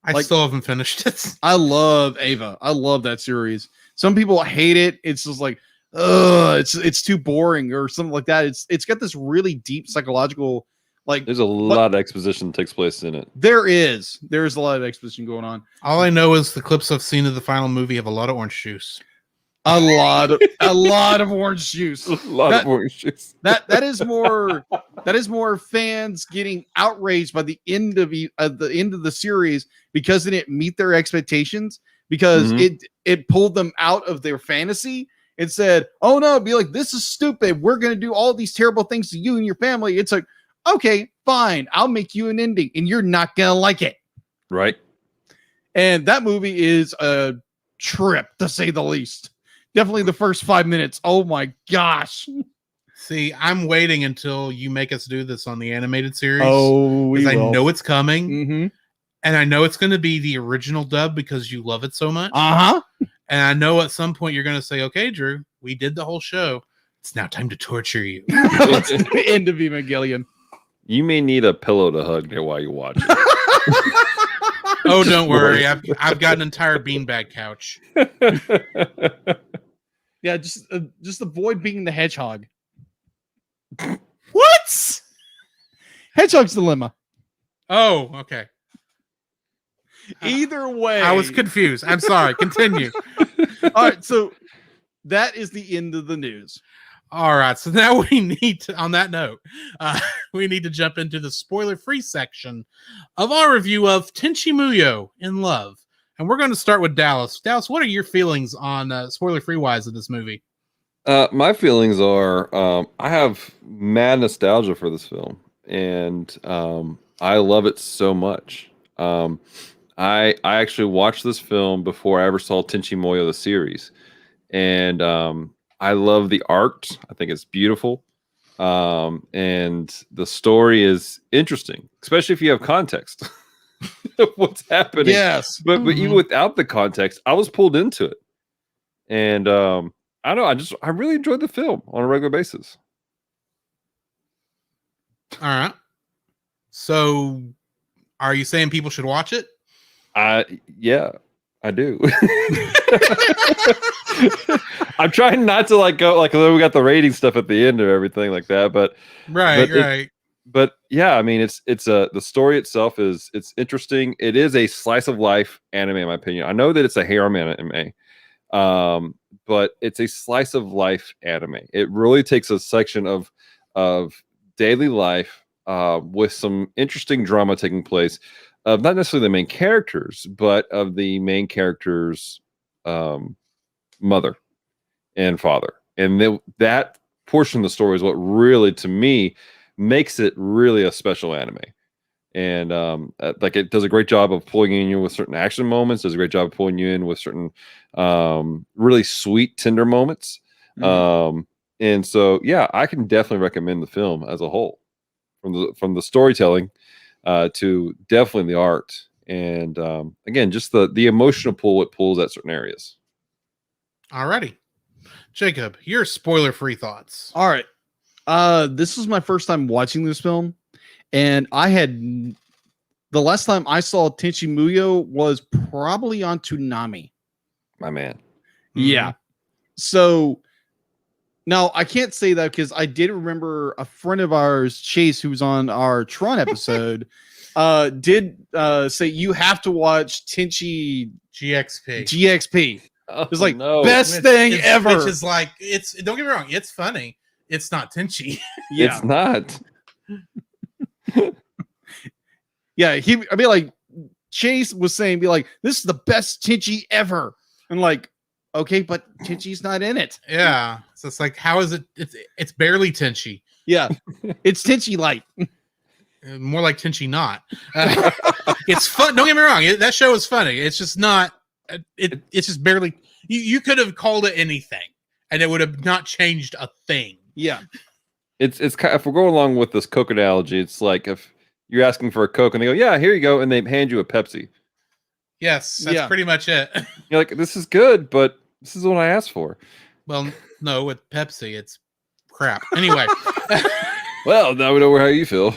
I still haven't finished it. I love Ava. I love that series. Some people hate it. It's just like, it's too boring or something like that. It's got this really deep psychological, like, there's a lot of exposition that takes place in it. There's a lot of exposition going on. All I know is the clips I've seen of the final movie have a lot of orange juice. A lot of orange juice. A lot of orange juice. That is more fans getting outraged by the end of the series because it didn't meet their expectations, because it pulled them out of their fantasy. It said, oh no, be like, this is stupid. We're going to do all these terrible things to you and your family. It's like, okay, fine. I'll make you an ending and you're not going to like it. Right. And that movie is a trip, to say the least. Definitely the first 5 minutes. Oh my gosh. See, I'm waiting until you make us do this on the animated series. Oh, because I know it's coming. Mm-hmm. And I know it's going to be the original dub because you love it so much. Uh-huh. And I know at some point you're going to say, okay, Drew, we did the whole show. It's now time to torture you. The end of Evangelion. You may need a pillow to hug there while you watch it. Oh, don't worry. I've got an entire beanbag couch. Yeah, just avoid being the hedgehog. What? Hedgehog's dilemma. Oh, okay. Either way. I was confused. I'm sorry. Continue. All right, so that is the end of the news. All right, so now we need to, on that note, we need to jump into the spoiler-free section of our review of Tenchi Muyo in Love. And we're going to start with Dallas. Dallas, what are your feelings on spoiler-free wise of this movie? My feelings are, I have mad nostalgia for this film, and I love it so much. I actually watched this film before I ever saw Tenchi Muyo the series, and I love the art. I think it's beautiful, and the story is interesting, especially if you have context of what's happening. Yes, but even without the context, I was pulled into it, and I don't know. I really enjoyed the film on a regular basis. All right. So, are you saying people should watch it? Yeah, I do. I'm trying not to go we got the rating stuff at the end of everything like that, but right. But yeah, I mean, it's the story itself it's interesting. It is a slice of life anime, in my opinion. I know that it's a harem anime, but it's a slice of life anime. It really takes a section of daily life with some interesting drama taking place of not necessarily the main characters, but of the main character's mother and father. And that portion of the story is what really, to me, makes it really a special anime. And it does a great job of pulling in you with certain action moments, does a great job of pulling you in with certain really sweet, tender moments. And so, yeah, I can definitely recommend the film as a whole, from the storytelling to definitely the art, and again, just the emotional pull it pulls at certain areas. Alrighty, Jacob, your spoiler-free thoughts. All right. This was my first time watching this film, and the last time I saw Tenchi Muyo was probably on Toonami. My man. Yeah. So now I can't say that because I did remember a friend of ours, Chase, who was on our Tron episode, did say you have to watch Tenchi GXP. It's like best thing ever. Which is like, don't get me wrong, it's funny. It's not Tenchi. Yeah. It's not. Yeah, I mean, like Chase was saying, be like, this is the best Tenchi ever. And like, okay, but Tenchi's not in it. Yeah. So it's like, how is it? It's barely Tenchi. Yeah. It's Tenchi light. More like Tenchi not. It's fun. Don't get me wrong. That show is funny. It's just not, it's just barely, you could have called it anything and it would have not changed a thing. Yeah. It's kind of, if we're going along with this Coke analogy, it's like if you're asking for a Coke and they go, yeah, here you go. And they hand you a Pepsi. Yes, that's pretty much it. You're like, this is good, but this is what I asked for. Well, no, with Pepsi, it's crap. Anyway. Well, now we know how you feel.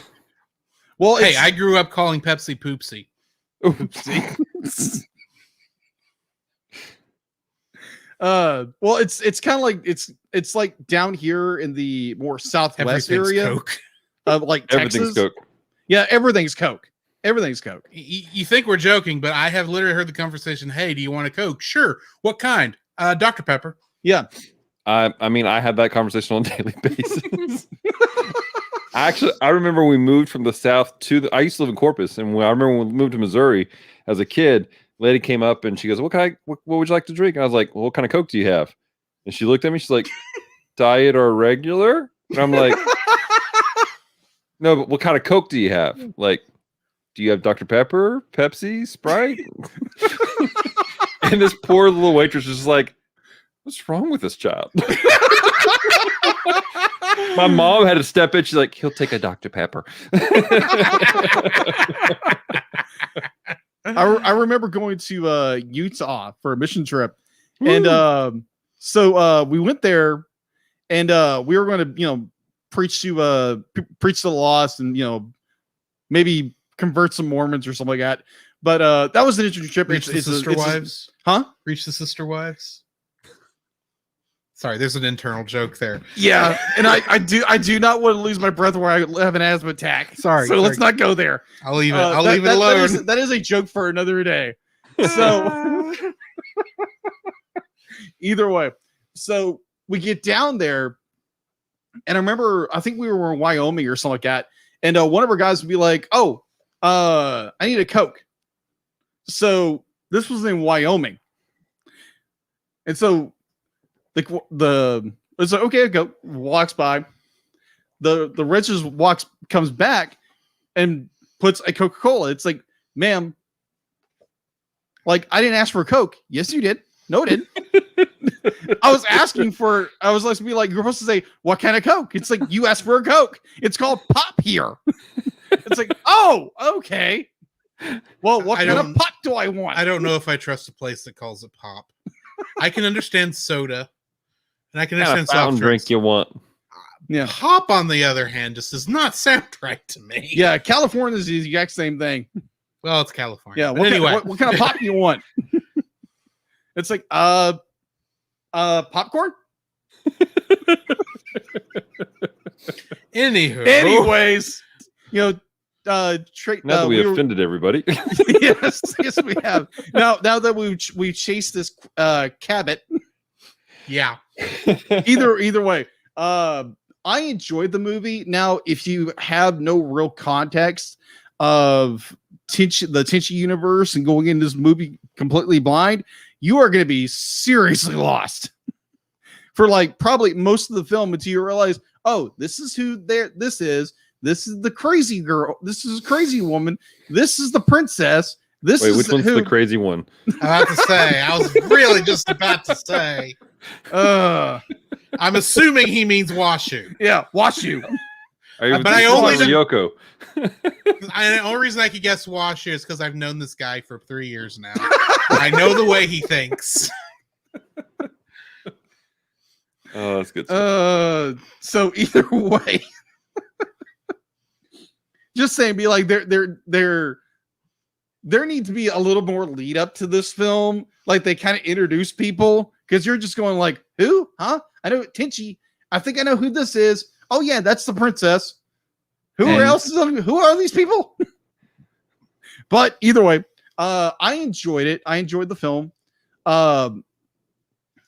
Well, hey, I grew up calling Pepsi Poopsie. Oopsie. Well, it's kind of like it's like down here in the more southwest area Coke. of like Texas. Everything's Coke. Yeah, everything's Coke. Everything's Coke. You think we're joking, but I have literally heard the conversation. Hey, do you want a Coke? Sure. What kind? Dr. Pepper. Yeah. I mean, I had that conversation on a daily basis. I remember we moved from the south I used to live in Corpus, and I remember when we moved to Missouri as a kid, lady came up and she goes, what would you like to drink? And I was like, well, what kind of Coke do you have? And she looked at me, she's like, diet or regular? And I'm like, no, but what kind of Coke do you have? Like, do you have Dr. Pepper, Pepsi, Sprite? And this poor little waitress is like, what's wrong with this child? My mom had to step in. She's like, he'll take a Dr. Pepper. I remember going to Utah for a mission trip. And so we went there and we were going to, preach to the lost and, maybe convert some Mormons or something like that. But that was an interesting trip. Reach the sister wives? Huh? Reach the sister wives? Sorry, there's an internal joke there. Yeah, and I do not want to lose my breath where I have an asthma attack. Sorry. Let's not go there. I'll leave it. I'll leave it alone. That is a joke for another day. So either way, so we get down there, and I remember I think we were in Wyoming or something like that, and one of our guys would be like, "Oh, I need a Coke." So this was in Wyoming, and so it's like, okay, go, walks by, the register comes back and puts a Coca-Cola. It's like, ma'am, like, I didn't ask for a Coke. Yes, you did. No, I didn't. I was like to be like, you're supposed to say, what kind of Coke? It's like, you asked for a Coke. It's called Pop here. It's like, oh, okay. Well, what kind of pop do I want? I don't know if I trust a place that calls it pop. I can understand soda, and I can understand soft drink you want. Yeah, pop on the other hand just does not sound right to me. Yeah, California is the exact same thing. Well, it's California. Yeah. What kind of pop do you want? It's like popcorn. Anyways, now that we offended everybody. yes, we have. Now that we chased this Cabot. Yeah. Either way, I enjoyed the movie. Now, if you have no real context of the Tenchi universe and going into this movie completely blind, you are going to be seriously lost for like probably most of the film until you realize, oh, this is who this is. This is the crazy girl. This is a crazy woman. This is the princess. This Wait, is which one's the crazy one? I was really just about to say. I'm assuming he means Washu. Yeah, Washu. But I only Ryoko. The only reason I could guess Washu is because I've known this guy for 3 years now. I know the way he thinks. Oh, that's good. So either way, just saying, be like there needs to be a little more lead up to this film. Like they kind of introduce people because you're just going like, who? Huh? I know Tenchi. I think I know who this is. Oh yeah, that's the princess. Who are these people? But either way, I enjoyed it. I enjoyed the film.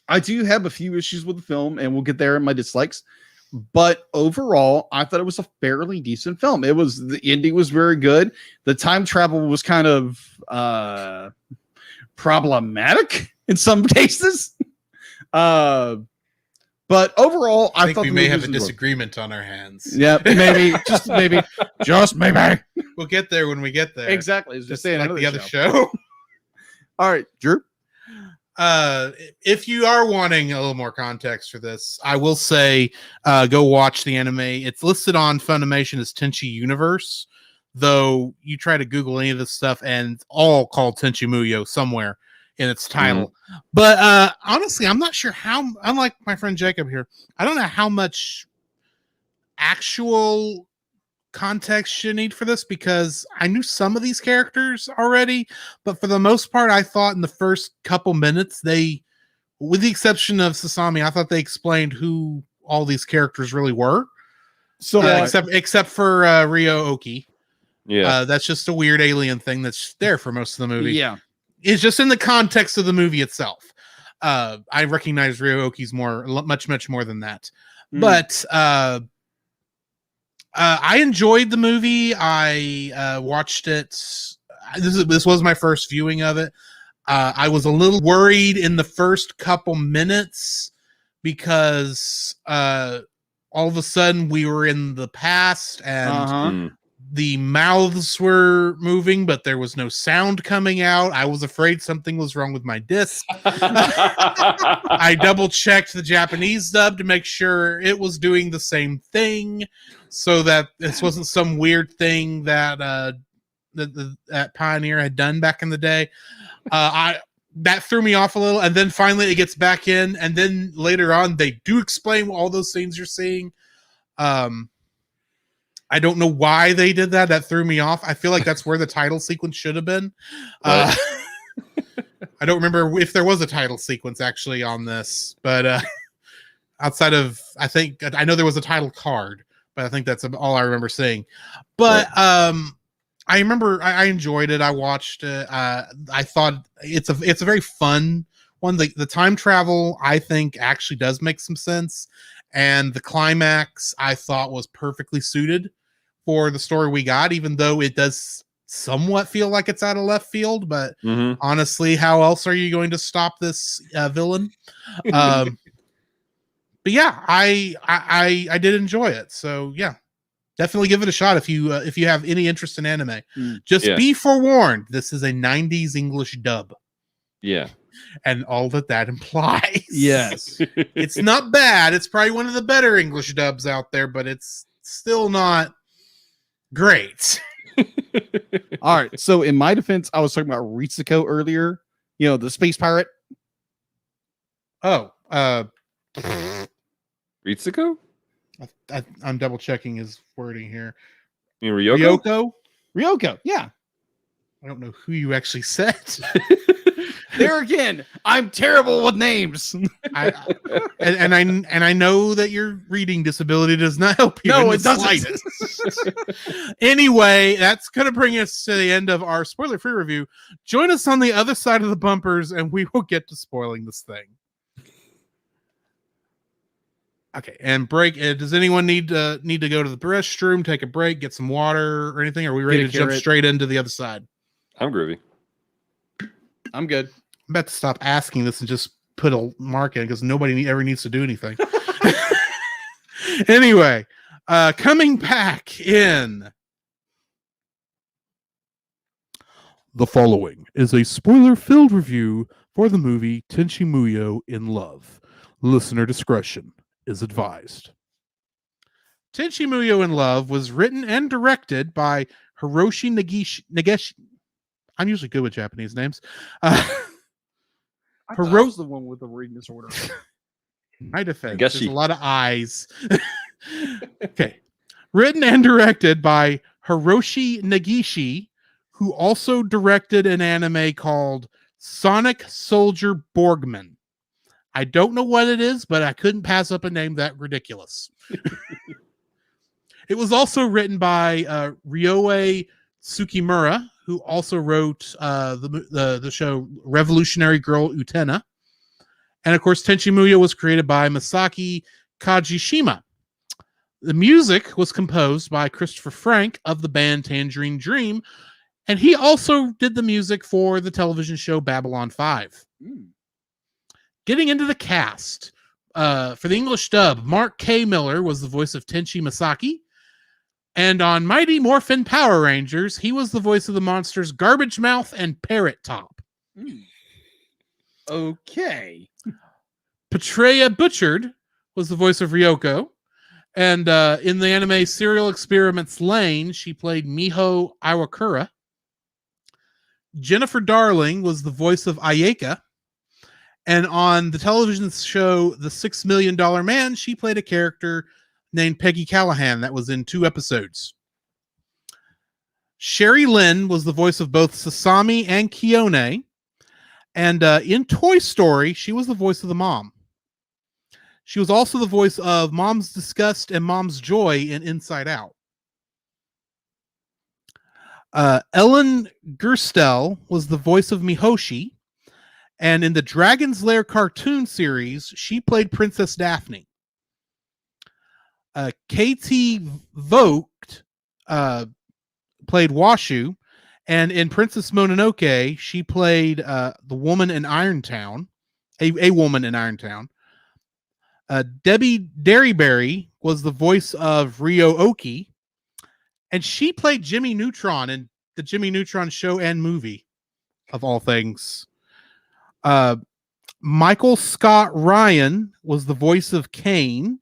I do have a few issues with the film, and we'll get there in my dislikes. But overall, I thought it was a fairly decent film. The ending was very good. The time travel was kind of problematic in some cases. But overall, I thought we may have a disagreement on our hands. Yeah, maybe, just maybe. We'll get there when we get there. Exactly. Just saying, like the other show. All right, Drew. If you are wanting a little more context for this, I will say go watch the anime. It's listed on Funimation as Tenchi Universe, though you try to Google any of this stuff and it's all called Tenchi Muyo somewhere in its title. But honestly, I'm not sure how, unlike my friend Jacob here, I don't know how much actual context you need for this because I knew some of these characters already, but for the most part, I thought in the first couple minutes, with the exception of Sasami, I thought they explained who all these characters really were. So except for Ryo Oki. Yeah. That's just a weird alien thing that's there for most of the movie. Yeah. It's just in the context of the movie itself. I recognize Ryo Oki's much more than that. But I enjoyed the movie. I watched it. This was my first viewing of it. I was a little worried in the first couple minutes because all of a sudden we were in the past and the mouths were moving, but there was no sound coming out. I was afraid something was wrong with my disc. I double checked the Japanese dub to make sure it was doing the same thing, so that this wasn't some weird thing that that Pioneer had done back in the day. That threw me off a little, and then finally it gets back in, and then later on they do explain all those things you're seeing. I don't know why they did that. That threw me off. I feel like that's where the title sequence should have been. I don't remember if there was a title sequence actually on this, but outside of, I know there was a title card, but I think that's all I remember seeing. But I remember I enjoyed it. I watched it. I thought it's a very fun one. The time travel, I think, actually does make some sense. And the climax, I thought, was perfectly suited for the story we got, even though it does somewhat feel like it's out of left field. But honestly, how else are you going to stop this villain? But yeah, I did enjoy it. So yeah, definitely give it a shot if you have any interest in anime. Just be forewarned, this is a 90s English dub. Yeah. And all that implies. Yes. It's not bad. It's probably one of the better English dubs out there, but it's still not great. All right. So in my defense, I was talking about Ritsuko earlier. You know, the space pirate. Oh. Ritsuko? I'm double checking his wording here. You mean Ryoko? Ryoko, yeah. I don't know who you actually said. There again, I'm terrible with names. And I know that your reading disability does not help you. No, it doesn't. Anyway, that's going to bring us to the end of our spoiler-free review. Join us on the other side of the bumpers, and we will get to spoiling this thing. Okay, and break. Does anyone need to go to the restroom, take a break, get some water or anything? Are we ready to jump straight into the other side? I'm groovy. I'm good. I'm about to stop asking this and just put a mark in because nobody ever needs to do anything. Anyway, coming back in The following is a spoiler-filled review for the movie Tenchi Muyo in Love. Listener discretion is advised. Tenchi Muyo in Love was written and directed by Hiroshi Nageshi. I'm usually good with Japanese names. I thought I was the one with the reading disorder. My defense. Nageshi. There's a lot of eyes. Okay. Written and directed by Hiroshi Nagishi, who also directed an anime called Sonic Soldier Borgman. I don't know what it is, but I couldn't pass up a name that ridiculous. It was also written by Ryoei Tsukimura, who also wrote the show Revolutionary Girl Utena. And of course, Tenchi Muyo was created by Masaki Kajishima. The music was composed by Christopher Frank of the band Tangerine Dream, and he also did the music for the television show Babylon 5. Getting into the cast, for the English dub, Mark K. Miller was the voice of Tenchi Masaki, and on Mighty Morphin Power Rangers, he was the voice of the monsters Garbage Mouth and Parrot Top. Okay. Petrea Butchard was the voice of Ryoko, and in the anime Serial Experiments Lane, she played Miho Iwakura. Jennifer Darling was the voice of Ayeka, and on the television show The $6 Million Man, she played a character named Peggy Callahan that was in 2 episodes. Sherry Lynn was the voice of both Sasami and Kione, and in Toy Story, she was the voice of the mom. She was also the voice of Mom's Disgust and Mom's Joy in Inside Out. Ellen Gerstel was the voice of Mihoshi, and in the Dragon's Lair cartoon series, she played Princess Daphne. KT Vogt played Washu, and in Princess Mononoke, she played the woman in Irontown, a woman in Irontown. Debbie Derryberry was the voice of Ryo Oki, and she played Jimmy Neutron in the Jimmy Neutron show and movie, of all things. Michael Scott Ryan was the voice of Kane.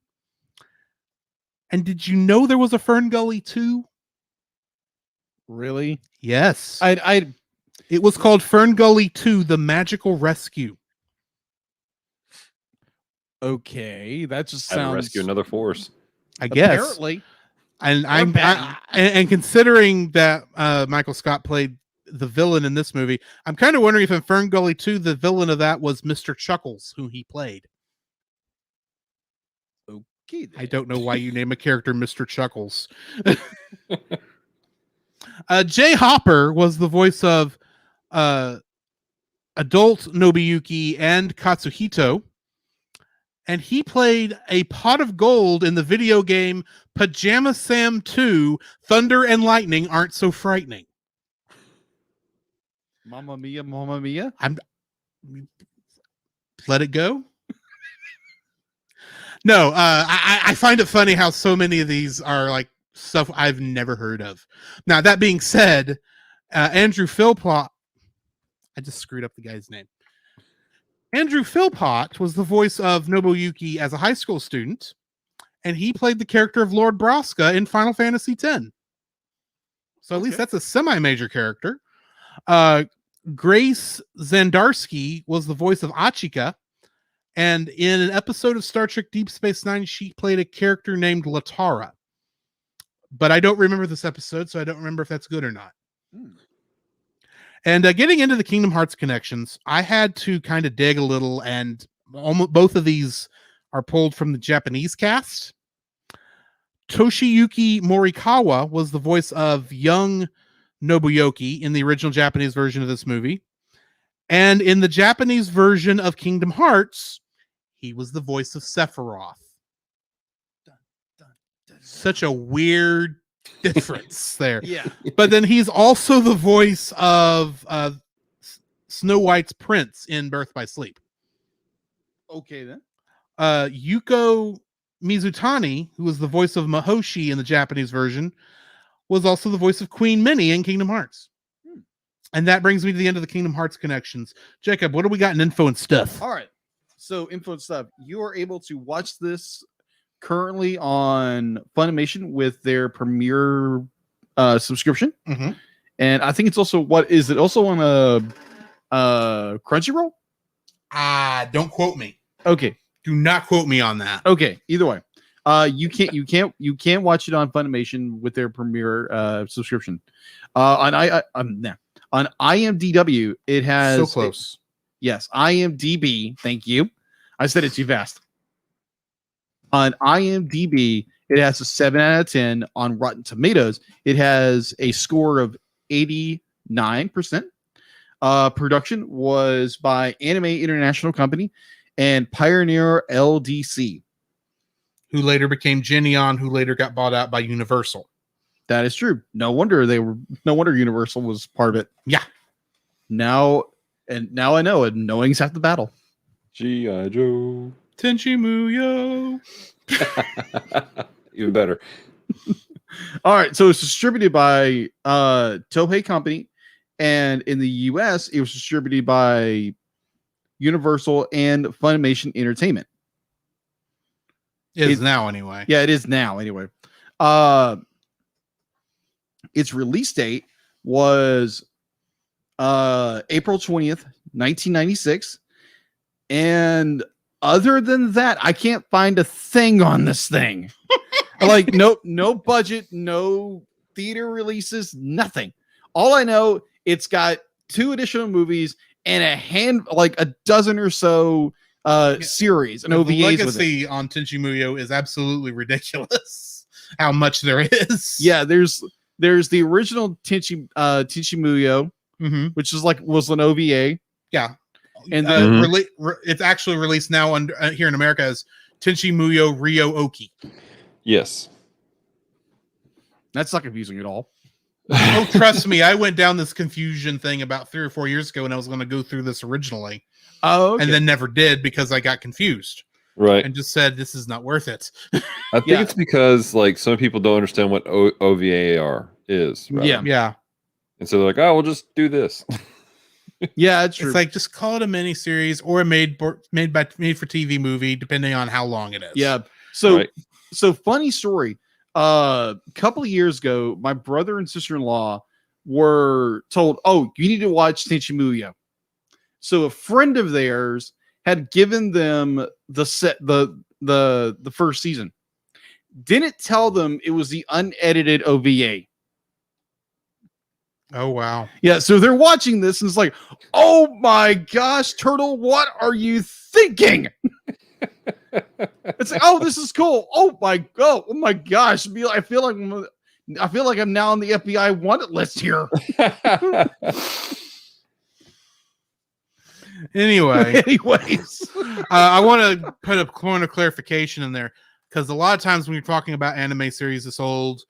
And did you know there was a Fern Gully 2? Really? Yes. I It was called Fern Gully 2, The Magical Rescue. Okay, that just Had to sounds rescue another force. I guess. apparently. And Patton. and considering that Michael Scott played the villain in this movie, I'm kind of wondering if in Fern Gully 2, the villain of that was Mr. Chuckles, who he played. Okay, then. I don't know why you name a character Mr. Chuckles. Jay Hopper was the voice of adult Nobuyuki and Katsuhito. And he played a pot of gold in the video game Pajama Sam 2, Thunder and Lightning Aren't So Frightening. Mamma mia, mamma mia. Let it go. No, I find it funny how so many of these are like stuff I've never heard of. Now, that being said, Andrew Philpott, I just screwed up the guy's name. Andrew Philpott was the voice of Nobuyuki as a high school student, and he played the character of Lord Braska in Final Fantasy X. So at least that's a semi-major character. Grace Zandarsky was the voice of Achika, and in an episode of Star Trek Deep Space Nine, she played a character named Latara. But I don't remember this episode, so I don't remember if that's good or not. And getting into the Kingdom Hearts connections, I had to kind of dig a little, and almost both of these are pulled from the Japanese cast. Toshiyuki Morikawa was the voice of young Nobuyoki in the original Japanese version of this movie. And in the Japanese version of Kingdom Hearts, he was the voice of Sephiroth. Such a weird difference there. Yeah. But then he's also the voice of Snow White's prince in Birth by Sleep. Okay, then. Yuko Mizutani, who was the voice of Mahoshi in the Japanese version, was also the voice of Queen Minnie in Kingdom Hearts. And that brings me to the end of the Kingdom Hearts connections. Jacob, what do we got in info and stuff? All right. So info and stuff. You are able to watch this currently on Funimation with their Premiere subscription. Mm-hmm. And I think it's also also on a Crunchyroll? Don't quote me. Okay. Do not quote me on that. Okay. Either way. You can't watch it on Funimation with their Premiere subscription. On IMDb, it has So close. Yes, IMDb. Thank you. I said it too fast. On IMDb, it has a 7 out of 10. On Rotten Tomatoes, it has a score of 89%. Production was by Anime International Company and Pioneer LDC, who later became Geneon, who later got bought out by Universal. That is true. No wonder Universal was part of it. Yeah. Now I know, and knowing's half the battle. G.I. Joe. Tenchi Muyo. Even better. All right, so it's distributed by Toei Company, and in the US, it was distributed by Universal and Funimation Entertainment. Is now anyway. Yeah, it is now anyway. Its release date was April 20th, 1996. And other than that, I can't find a thing on this thing. Like no budget, no theater releases, nothing. All I know, it's got 2 additional movies and a dozen or so series and OVAs. The legacy on Tenchi Muyo is absolutely ridiculous. How much there is. Yeah, there's the original Tenchi Muyo, mm-hmm. which was an OVA. Yeah, and then it's actually released now here in America as Tenchi Muyo Ryo Oki. Yes, that's not confusing at all. Oh, trust me, I went down this confusion thing about 3 or 4 years ago, and I was going to go through this originally. Oh, okay. And then never did because I got confused. Right. And just said, this is not worth it. I think it's because like some people don't understand what OVAR is. Right? Yeah. And so they're like, oh, we'll just do this. Yeah, it's true. It's like, just call it a miniseries or a made for TV movie, depending on how long it is. Yeah. So funny story. Couple of years ago, my brother and sister-in-law were told, "Oh, you need to watch Tenchi Muyo." So a friend of theirs had given them the first season. Didn't tell them it was the unedited OVA. Oh wow. Yeah, so they're watching this and it's like, "Oh my gosh, Turtle, what are you thinking?" It's like, "Oh, this is cool. Oh my gosh." I feel like I'm now on the FBI wanted list here. Anyways, I want to put a point of clarification in there because a lot of times when you're talking about anime series this old,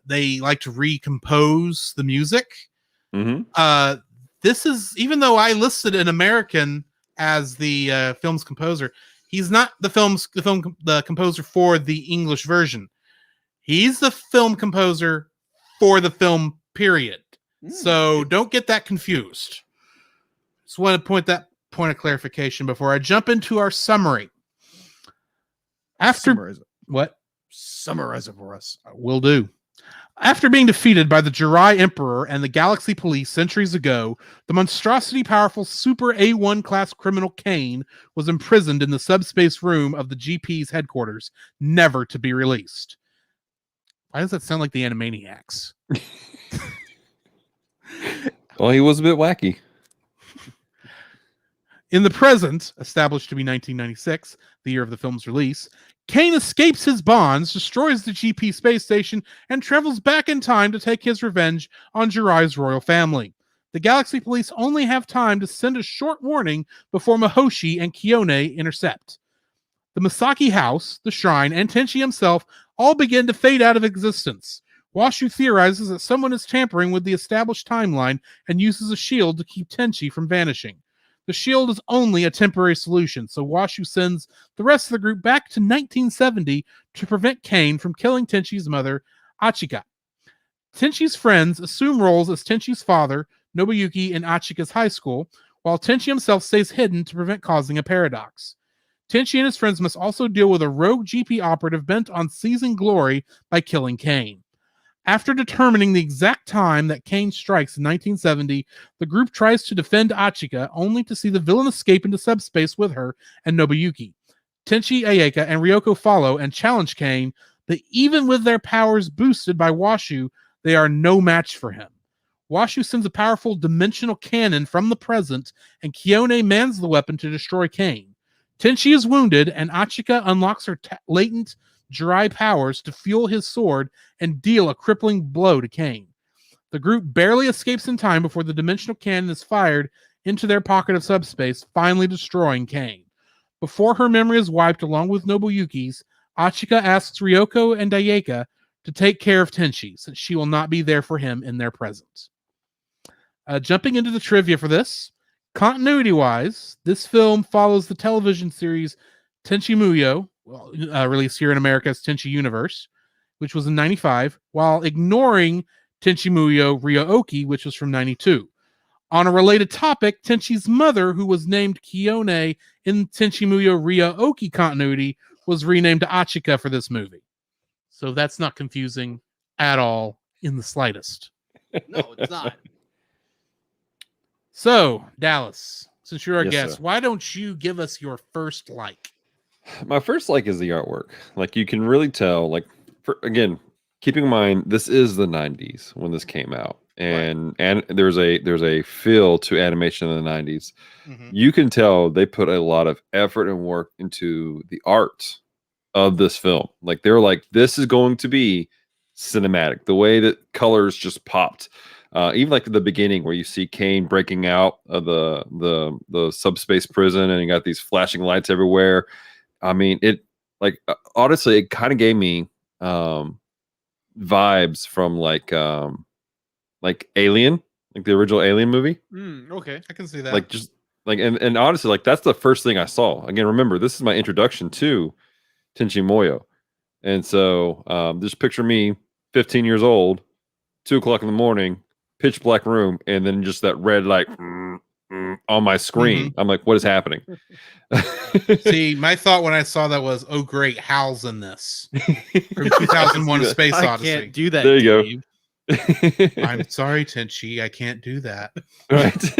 they like to recompose the music. Mm-hmm. This is, even though I listed an American as the film's composer, he's not the composer for the English version. He's the film composer for the film, period. So don't get that confused. Just want to point of clarification before I jump into our summary. Summarize it for us. Will do. After being defeated by the Jirai Emperor and the Galaxy Police centuries ago, the monstrosity powerful Super A1 class criminal Kane was imprisoned in the subspace room of the GP's headquarters, never to be released. Why does that sound like the Animaniacs? Well, he was a bit wacky. In the present, established to be 1996, the year of the film's release, Kane escapes his bonds, destroys the GP space station, and travels back in time to take his revenge on Jirai's royal family. The Galaxy Police only have time to send a short warning before Mahoshi and Kiyone intercept. The Masaki house, the shrine, and Tenchi himself all begin to fade out of existence. Washu theorizes that someone is tampering with the established timeline and uses a shield to keep Tenchi from vanishing. The shield is only a temporary solution, so Washu sends the rest of the group back to 1970 to prevent Kane from killing Tenchi's mother, Achika. Tenchi's friends assume roles as Tenchi's father, Nobuyuki, and Achika's high school, while Tenchi himself stays hidden to prevent causing a paradox. Tenchi and his friends must also deal with a rogue GP operative bent on seizing glory by killing Kane. After determining the exact time that Kane strikes in 1970, the group tries to defend Achika, only to see the villain escape into subspace with her and Nobuyuki. Tenchi, Ayeka, and Ryoko follow and challenge Kane, but even with their powers boosted by Washu, they are no match for him. Washu sends a powerful dimensional cannon from the present, and Kiyone mans the weapon to destroy Kane. Tenchi is wounded, and Achika unlocks her latent dry powers to fuel his sword and deal a crippling blow to Kane. The group barely escapes in time before the dimensional cannon is fired into their pocket of subspace, finally destroying Kane. Before her memory is wiped along with Nobuyuki's, Achika asks Ryoko and Ayeka to take care of Tenchi, since she will not be there for him in their presence. Jumping into the trivia for this, continuity-wise, this film follows the television series Tenchi Muyo, released here in America as Tenchi Universe, which was in 95, while ignoring Tenchi Muyo Ryo-Oki, which was from 92. On a related topic, Tenchi's mother, who was named Kiyone in Tenchi Muyo Ryo-Oki continuity, was renamed to Achika for this movie. So that's not confusing at all in the slightest. No, it's not. So, Dallas, since you're our Yes, guest, sir. why don't you give us your first like? My first like is the artwork. Like you can really tell, like again, keeping in mind this is the 90s when this came out. And there's a feel to animation in the 90s. Mm-hmm. You can tell they put a lot of effort and work into the art of this film. Like they're like, this is going to be cinematic. The way that colors just popped. Even like at the beginning where you see Kane breaking out of the subspace prison and you got these flashing lights everywhere. I mean, it like honestly, it kind of gave me vibes from like Alien, like the original Alien movie. Okay. I can see that. Like just like and honestly, like that's the first thing I saw. Again, remember, this is my introduction to Tenchi Muyo. And so just picture me 15 years old, 2:00 in the morning, pitch black room, and then just that red light on my screen. Mm-hmm. I'm like, what is happening? See, my thought when I saw that was, oh great, Hal's in this. From 2001 A Space I Odyssey. can't do that. There you go. Dave. I'm sorry, Tenchi, I can't do that. Right.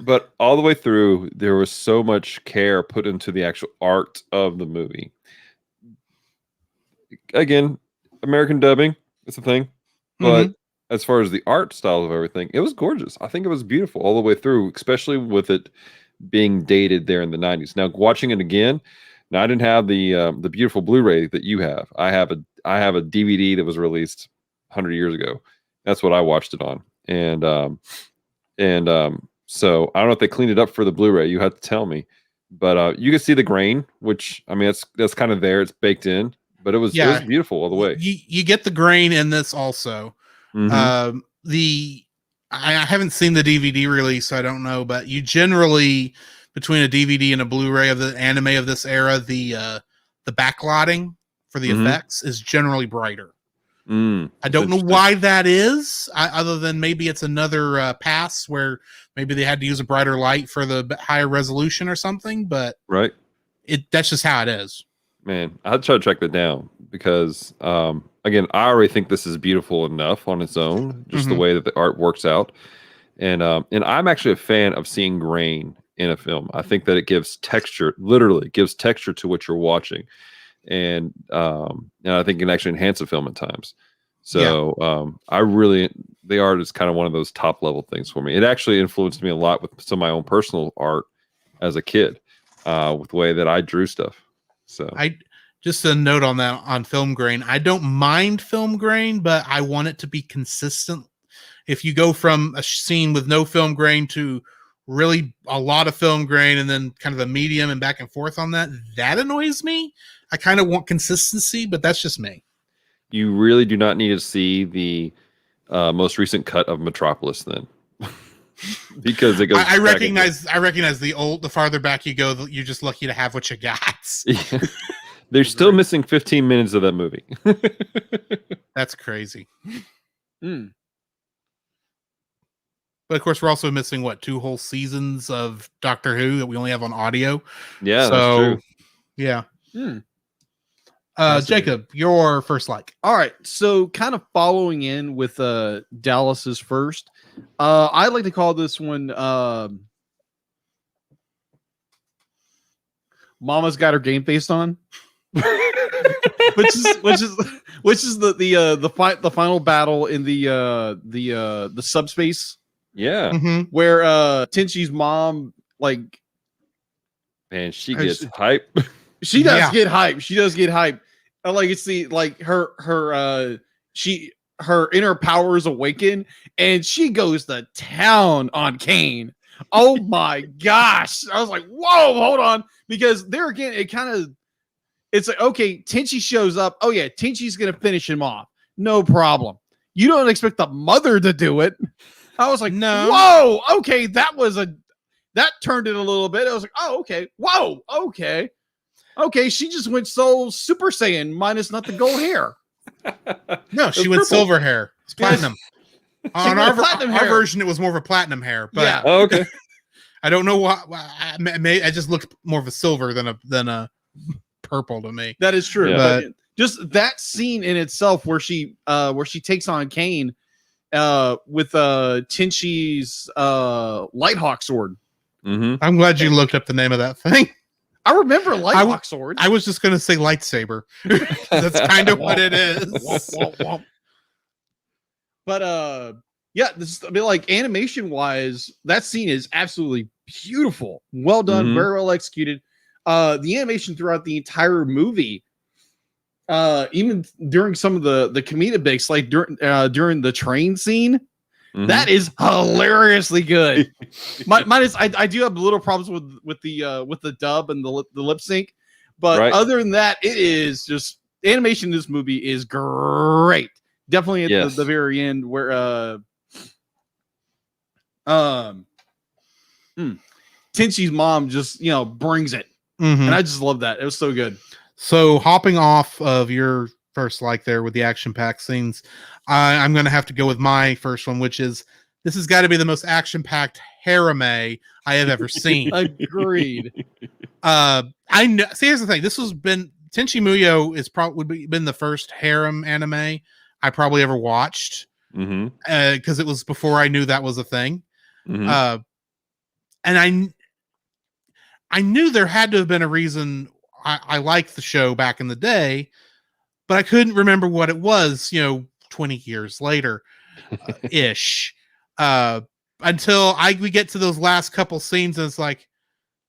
But all the way through, there was so much care put into the actual art of the movie. Again, American dubbing, it's a thing. But as far as the art style of everything, it was gorgeous. I think it was beautiful all the way through, especially with it being dated there in the 90s. Now, watching it again, now I didn't have the beautiful Blu-ray that you have. I have a DVD that was released 100 years ago. That's what I watched it on. So I don't know if they cleaned it up for the Blu-ray. You had to tell me. But you can see the grain, which I mean that's kind of there. It's baked in, but it was beautiful all the way. You get the grain in this also. Mm-hmm. I haven't seen the DVD release, so I don't know, but you generally between a DVD and a Blu-ray of the anime of this era, the backlotting for the effects is generally brighter. I don't know why that is, other than maybe it's another pass where maybe they had to use a brighter light for the higher resolution or something, but that's just how it is. Man, I'll try to track that down because, again, I already think this is beautiful enough on its own, just the way that the art works out. And I'm actually a fan of seeing grain in a film. I think that it gives texture, literally gives texture to what you're watching. And I think it can actually enhance a film at times. So the art is kind of one of those top level things for me. It actually influenced me a lot with some of my own personal art as a kid, with the way that I drew stuff. So just a note on that on film grain. I don't mind film grain, but I want it to be consistent. If you go from a scene with no film grain to really a lot of film grain and then kind of a medium and back and forth on that annoys me. I kind of want consistency, but that's just me. You really do not need to see the most recent cut of Metropolis then. Because it goes. I recognize the farther back you go, you're just lucky to have what you got. Yeah. They're still missing 15 minutes of that movie. That's crazy. But of course, we're also missing 2 whole seasons of Doctor Who that we only have on audio. Yeah, so that's true. yeah. Fascinating. Jacob, your first like. All right, so kind of following in with Dallas's first, I like to call this one "Mama's Got Her Game Face On," which is the final battle in the subspace. Yeah, where Tenchi's mom, like, man, she gets hype. She does get hype. She does get hype. Like, it's her inner powers awaken, and she goes to town on Kane. Oh my gosh! I was like, whoa, hold on, because there again, it's like, okay, Tenchi shows up. Oh yeah, Tenchi's gonna finish him off, no problem. You don't expect the mother to do it. I was like, no. Whoa, okay, that turned it a little bit. I was like, oh, okay, whoa, okay. Okay, she just went so Super Saiyan minus not the gold hair. No, she went purple. Silver hair. It's platinum. On our version, it was more of a platinum hair. But yeah. Oh, okay. I don't know why. I just looked more of a silver than a purple to me. That is true. Yeah. But just that scene in itself, where she takes on Kane, with Tenchi's Lighthawk sword. I'm glad you looked up the name of that thing. I remember Lighthawk sword. I was just going to say lightsaber. That's kind of what it is. But yeah, like, animation wise, that scene is absolutely beautiful. Well done, very well executed. The animation throughout the entire movie, even during some of the comedic bits, like during the train scene, that is hilariously good. I do have little problems with the dub and the lip sync, but other than that, it is just, animation in this movie is great. Definitely at the very end, where Tenchi's mom just brings it, and I just love that. It was so good. So hopping off of your first like there with the action-packed scenes, I'm going to have to go with my first one, which is, this has got to be the most action-packed harem I have ever seen. Agreed. I know. See, here's the thing. This has been, Tenchi Muyo is probably been the first harem anime I probably ever watched, because it was before I knew that was a thing. And I knew there had to have been a reason I liked the show back in the day, but I couldn't remember what it was, 20 years later, ish, until we get to those last couple scenes, and it's like,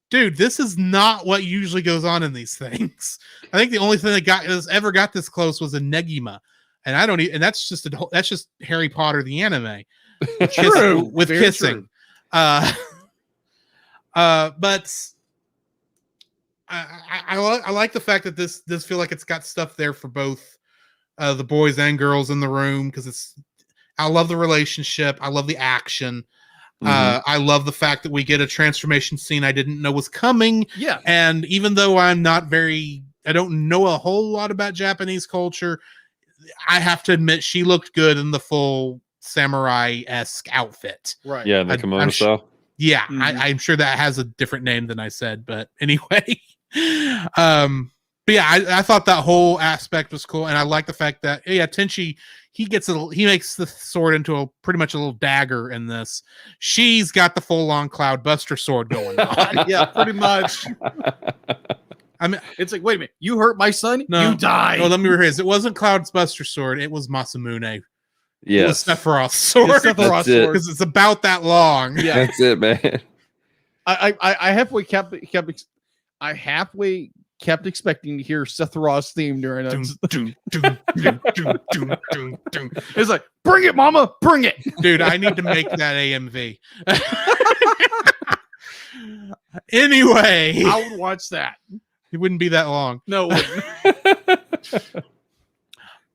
dude, this is not what usually goes on in these things. I think the only thing that ever got this close was a Negima, and and that's just Harry Potter the anime, True, with kissing. True. But I like the fact that this feel like it's got stuff there for both the boys and girls in the room, because I love the relationship, I love the action, I love the fact that we get a transformation scene I didn't know was coming. Yeah, and even though I don't know a whole lot about Japanese culture, I have to admit she looked good in the full samurai-esque outfit. Right. Yeah, the kimono style. Yeah, I'm sure that has a different name than I said, but anyway. But yeah, I thought that whole aspect was cool, and I like the fact that Tenchi, he makes the sword into pretty much a little dagger in this. She's got the full-on Cloudbuster sword going on. Yeah, pretty much. I mean, it's like, wait a minute, you hurt my son, you die. No, let me rephrase. It wasn't Cloudbuster sword, it was Masamune. Yeah, it was Sephiroth's sword. Because it's about that long. Yeah, that's it, man. I halfway kept expecting to hear Sephiroth's theme during it. It's like, bring it, mama, bring it. Dude, I need to make that AMV. Anyway, I would watch that. It wouldn't be that long. No, it wouldn't.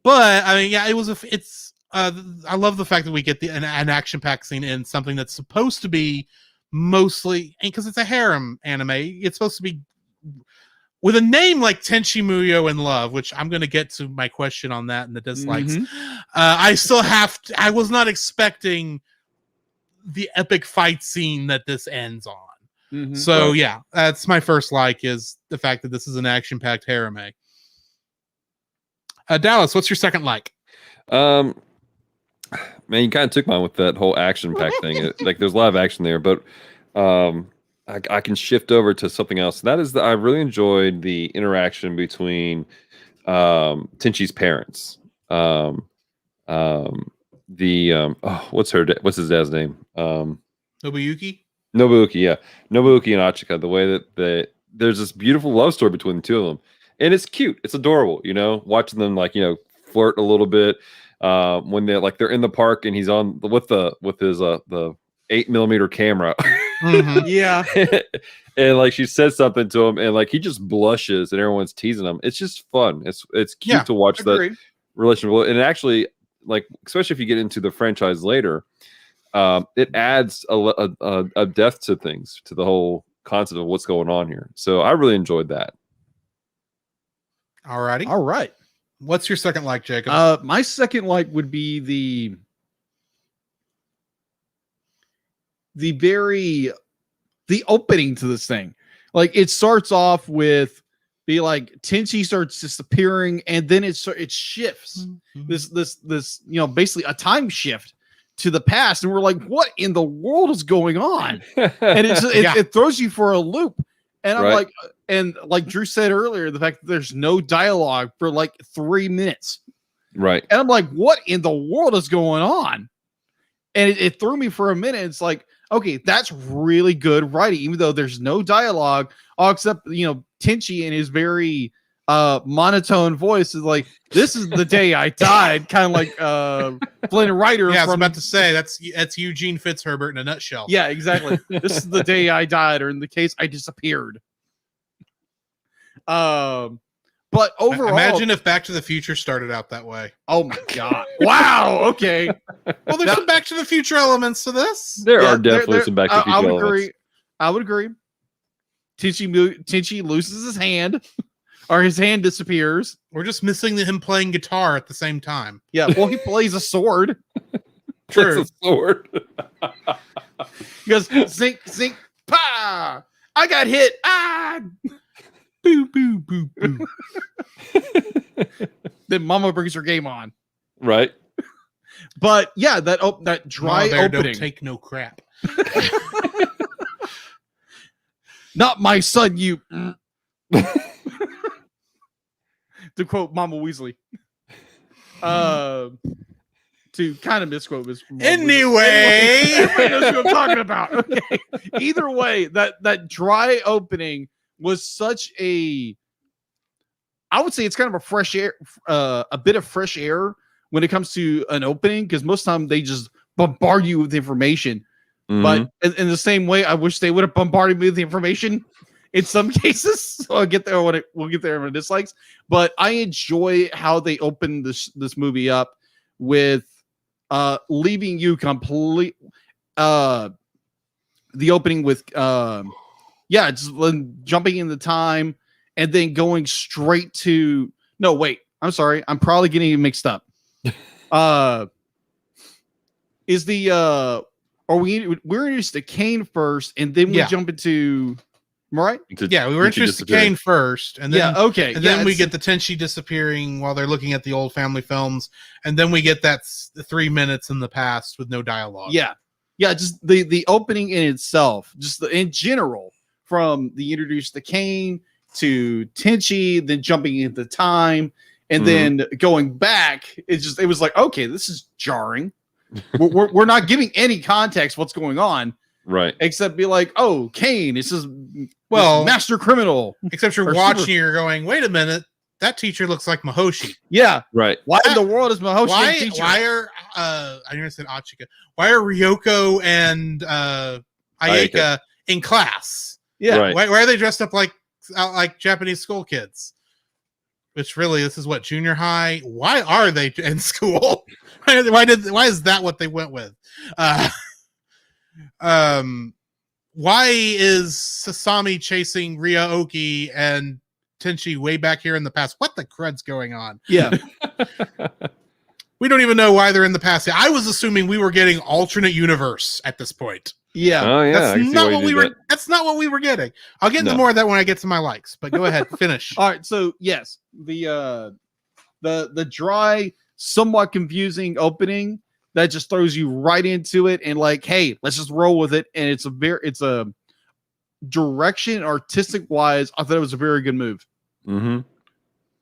But I mean, yeah, I love the fact that we get an action-packed scene in something that's supposed to be mostly, because it's a harem anime, it's supposed to be with a name like Tenchi Muyo in Love, which I'm going to get to my question on that and the dislikes. I still I was not expecting the epic fight scene that this ends on. Mhm. So yeah, that's my first like, is the fact that this is an action-packed harem. Dallas, what's your second like? Man, you kind of took mine with that whole action pack thing. Like, there's a lot of action there, but I can shift over to something else. That is, I really enjoyed the interaction between Tenchi's parents. What's his dad's name? Nobuyuki? Nobuki, yeah. Nobuki and Achika, the way that there's this beautiful love story between the two of them. And it's cute. It's adorable, watching them flirt a little bit. When they're in the park and he's on with his the 8mm camera. Mm-hmm. Yeah. And she says something to him and he just blushes and everyone's teasing him. It's just fun. It's cute to watch that relationship. And actually, especially if you get into the franchise later, it adds a depth to things, to the whole concept of what's going on here. So I really enjoyed that. All righty. All right. What's your second like, Jacob? My second like would be the opening to this thing. It starts off with Tenchi starts disappearing, and then it shifts. Mm-hmm. This basically a time shift to the past, and we're like, what in the world is going on? And it throws you for a loop. And I'm like, and like Drew said earlier, the fact that there's no dialogue for 3 minutes. Right. And I'm like, what in the world is going on? And it threw me for a minute. It's like, okay, that's really good writing, even though there's no dialogue, all except, Tenchi in his very monotone voice is like, this is the day I died, kind of like Flynn Rider. Yeah, I was about to say that's Eugene Fitzherbert in a nutshell. Yeah, exactly. This is the day I died, or in the case, I disappeared. But overall, imagine if Back to the Future started out that way. Oh my god! Wow. Okay. Well, there's some Back to the Future elements to this. There are definitely some Back to the Future elements. I would agree. Tenchi loses his hand, or his hand disappears. We're just missing him playing guitar at the same time. Yeah. Well, he plays a sword. True. A sword. He goes zink zink pa. I got hit. Ah. Boo, boo, boo, boo. Then Mama brings her game on. Right. But yeah, that dry opening. Don't take no crap. Not my son, you. To quote Mama Weasley. To kind of misquote this. Anyway. Everybody knows what I'm talking about. Okay. Either way, that dry opening was such I would say it's kind of a fresh air, a bit of fresh air when it comes to an opening, because most of the time they just bombard you with information. Mm-hmm. But in the same way, I wish they would have bombarded me with the information in some cases. So we'll get there in my dislikes. But I enjoy how they open this movie up with leaving you complete the opening with just jumping in the time and then going straight to I'm sorry, I'm probably getting it mixed up. Is the we're introduced to Kane first, and then we jump into, right? Yeah, we were introduced to Kane first, and then then we get the Tenchi disappearing while they're looking at the old family films, and then we get that 3 minutes in the past with no dialogue. Yeah, just the opening in itself, just in general, from the introduced to Kane to Tenchi, then jumping into time, and then going back. It was like, okay, this is jarring. we're not giving any context what's going on, right? Except be like, oh, Kane, this is master criminal. Except you're watching, you're going, wait a minute, that teacher looks like Mahoshi. Yeah, right. Why in the world is Mahoshi a teacher? Why are I never said Achika? Why are Ryoko and Ayeka in class? Yeah, right. Why are they dressed up like Japanese school kids? Which really, this is what, junior high? Why are they in school? Why is that what they went with? Why is Sasami chasing Ryaoki and Tenchi way back here in the past? What the crud's going on? Yeah. We don't even know why they're in the past. I was assuming we were getting alternate universe at this point. Yeah. Oh yeah, That's not what we were. That's not what we were getting. I'll get into more of that when I get to my likes. But go ahead, finish. All right. So yes, the dry, somewhat confusing opening that just throws you right into it, and like, hey, let's just roll with it. And it's a direction artistic wise, I thought it was a very good move. Mm-hmm.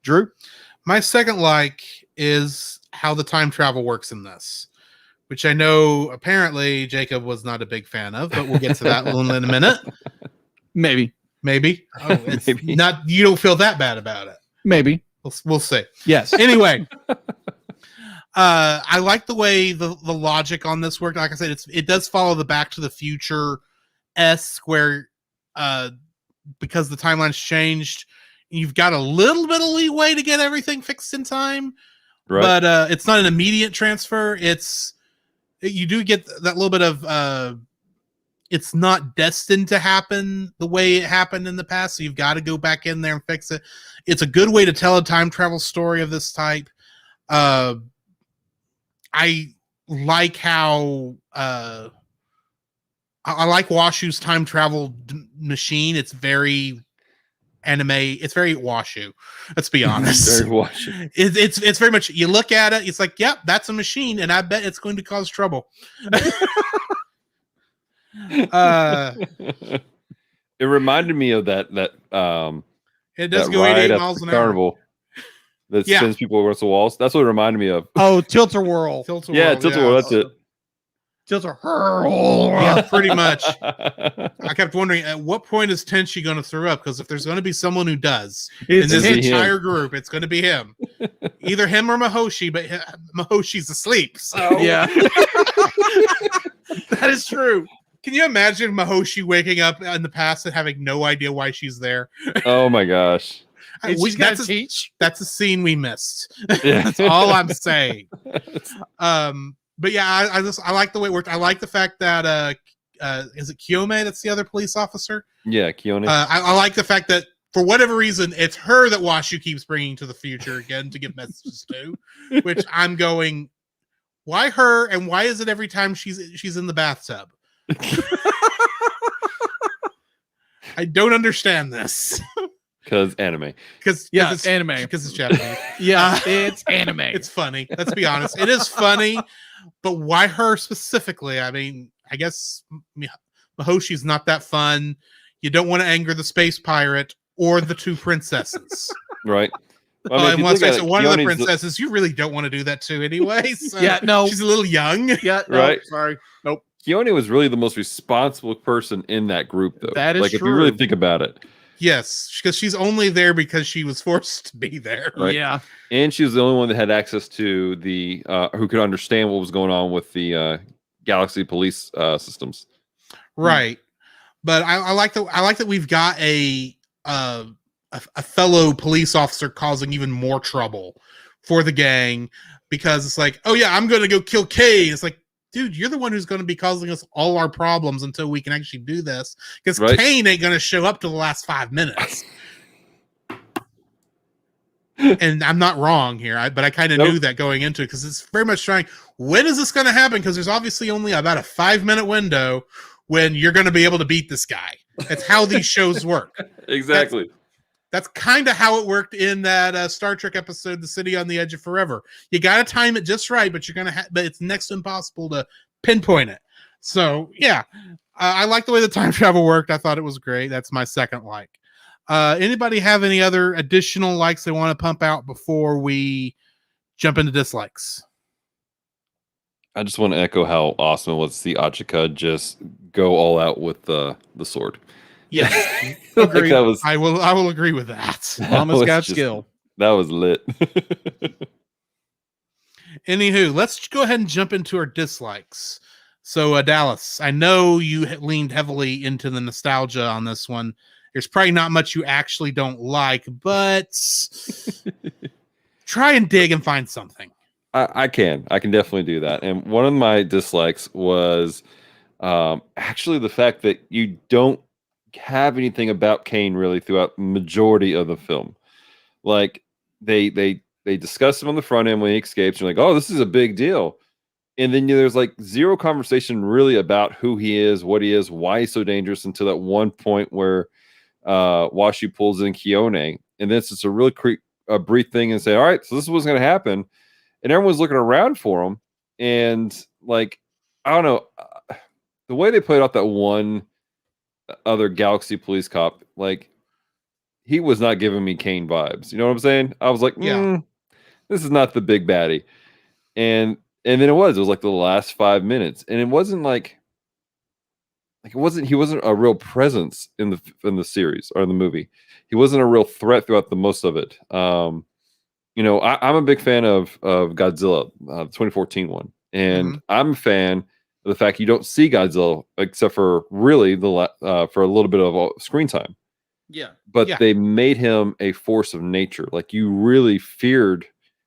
Drew, my second like is how the time travel works in this, which I know apparently Jacob was not a big fan of, but we'll get to that in a minute. Maybe. Oh, it's Maybe. not. You don't feel that bad about it. Maybe. We'll see. Yes. Anyway, I like the way the logic on this worked. Like I said, it does follow the Back to the Future-esque where because the timeline's changed, you've got a little bit of leeway to get everything fixed in time. Right. But it's not an immediate transfer. You do get that little bit of it's not destined to happen the way it happened in the past, so you've got to go back in there and fix it. It's a good way to tell a time travel story of this type. I like how I like Washu's time travel machine. It's very anime. It's very Washu. Let's be honest. Very Washu. It's very much. You look at it. It's like, yep, that's a machine, and I bet it's going to cause trouble. It reminded me of that it does that go ride 88 at miles the an hour. carnival that spins people against the walls. That's what it reminded me of. Oh, Tilt-A-Whirl. Yeah, Tilt-A-Whirl. That's it. Tilt-A-Whirl. Yeah, pretty much. I kept wondering at what point is Tenchi going to throw up? Because if there's going to be someone who does in this entire group, it's going to be him. Either him or Mahoshi, but Mahoshi's asleep. So Yeah. That is true. Can you imagine Mahoshi waking up in the past and having no idea wwhy she's there? Oh my gosh. That's a scene we missed. Yeah. That's all I'm saying. But yeah, I like the way it worked. I like the fact that is it Kiyome that's the other police officer? Yeah, Keone. I like the fact that for whatever reason, it's her that Washu keeps bringing to the future again to give messages to, which I'm going, why her, and why is it every time she's in the bathtub? I don't understand this. Because anime. Because it's anime. Because it's Japanese. Yeah, it's anime. It's funny. Let's be honest. It is funny, but why her specifically? I mean, I guess Mahoshi's not that fun. You don't want to anger the space pirate or the two princesses. Right. And once I said one of the princesses, you really don't want to do that too anyway. So yeah, no. She's a little young. Yeah, no, right. Sorry. Nope. Keone was really the most responsible person in that group, though. That is like, true. if you really think about it. Yes, because she's only there because she was forced to be there. Right. Yeah. And she was the only one that had access to the who could understand what was going on with the galaxy police systems. Right. But I like that we've got a fellow police officer causing even more trouble for the gang, because it's like, oh yeah, I'm going to go kill Kay. It's like, dude, you're the one who's going to be causing us all our problems until we can actually do this, because Kane ain't going to show up to the last 5 minutes. And I'm not wrong here, but I kind of knew that going into it, because it's very much trying, when is this going to happen? Because there's obviously only about a 5-minute window when you're going to be able to beat this guy. That's how these shows work. Exactly. That's kind of how it worked in that Star Trek episode, The City on the Edge of Forever. You got to time it just right, but but it's next to impossible to pinpoint it. So yeah, I like the way the time travel worked. I thought it was great. That's my second like. Anybody have any other additional likes they want to pump out before we jump into dislikes? I just want to echo how awesome it was to see Achika just go all out with the sword. Yes, Like I will agree with that. Mama's got skill. That was lit. Anywho, let's go ahead and jump into our dislikes. So, Dallas, I know you leaned heavily into the nostalgia on this one. There's probably not much you actually don't like, but try and dig and find something. I can definitely do that. And one of my dislikes was actually the fact that you don't have anything about Kane really throughout the majority of the film. Like they discuss him on the front end when he escapes. You're like, oh, this is a big deal. And then there's like zero conversation really about who he is, what he is, why he's so dangerous until that one point where Washi pulls in Kione. And then it's just a really brief thing and say, all right, so this is what's going to happen. And everyone's looking around for him. And like, I don't know, the way they played out that one other Galaxy police cop, like, he was not giving me Kane vibes. You know what I'm saying? I was like, this is not the big baddie. And then it was like the last 5 minutes. And it wasn't he wasn't a real presence in the series or in the movie. He wasn't a real threat throughout the most of it. I'm a big fan of Godzilla, the 2014 one. And I'm a fan of the fact you don't see Godzilla except for really for a little bit of screen time. Yeah. But they made him a force of nature. Like, you really feared,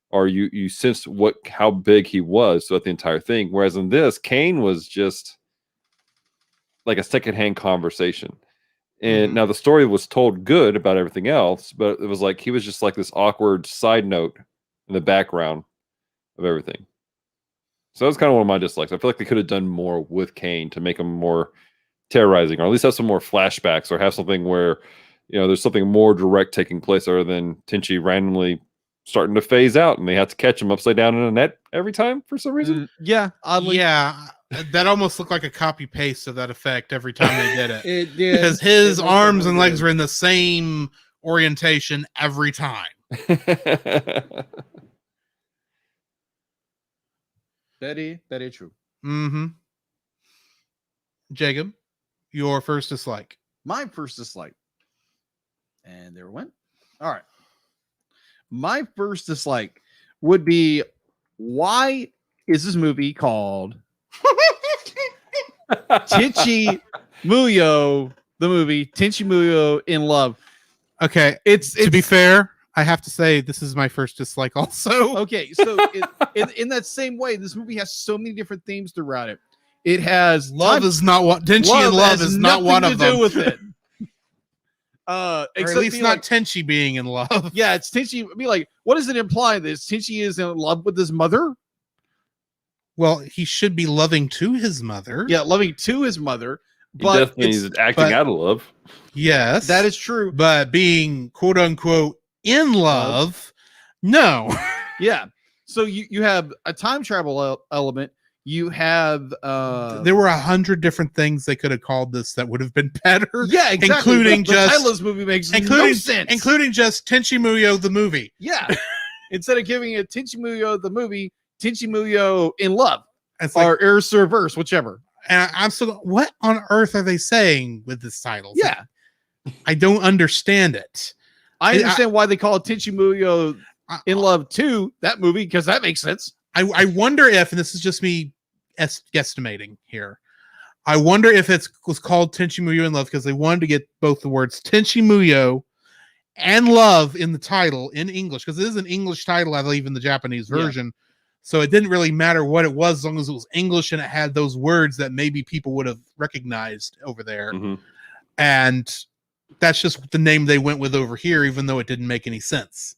or you sensed how big he was throughout the entire thing. Whereas in this, Kane was just like a secondhand conversation. And now the story was told good about everything else, but it was like he was just like this awkward side note in the background of everything. So that was kind of one of my dislikes. I feel like they could have done more with Kane to make him more terrorizing, or at least have some more flashbacks, or have something where, there's something more direct taking place other than Tenchi randomly starting to phase out and they have to catch him upside down in a net every time for some reason. Oddly. Yeah, that almost looked like a copy paste of that effect every time they did it. It did. Because his arms and legs were in the same orientation every time. Very, very true. Jacob, your first dislike. My first dislike. And there it went. All right. My first dislike would be, why is this movie called Tenchi Muyo, the movie Tenchi Muyo in Love? Okay, it's to be fair, I have to say this is my first dislike also. Okay, so in that same way, this movie has so many different themes throughout it. It has love is not what Tenchi in Love is not one of them. Do with it. Or at least not Tenchi being in love. Yeah, it's Tenchi. Be like, what does it imply? That Tenchi is in love with his mother? Well, he should be loving to his mother. Yeah, loving to his mother. But definitely is acting out of love. Yes, that is true. But being quote unquote in love, no. Yeah. So you have a time travel element. You have there were 100 different things they could have called this that would have been better. Yeah, exactly. Including the title of this movie makes no sense. Including just Tenchi Muyo the movie. Yeah. Instead of giving it Tenchi Muyo the movie, Tenchi Muyo in Love. It's like, or Eris Reverse, whichever. And I'm still, what on earth are they saying with this title? Yeah. I don't understand it. I understand why they call it Tenchi Muyo in Love 2, that movie, because that makes sense. I wonder if, and this is just me guesstimating here, I wonder if it was called Tenchi Muyo in Love because they wanted to get both the words Tenchi Muyo and love in the title in English, because it is an English title, I believe, in the Japanese version. Yeah. So it didn't really matter what it was as long as it was English and it had those words that maybe people would have recognized over there. And that's just the name they went with over here, even though it didn't make any sense.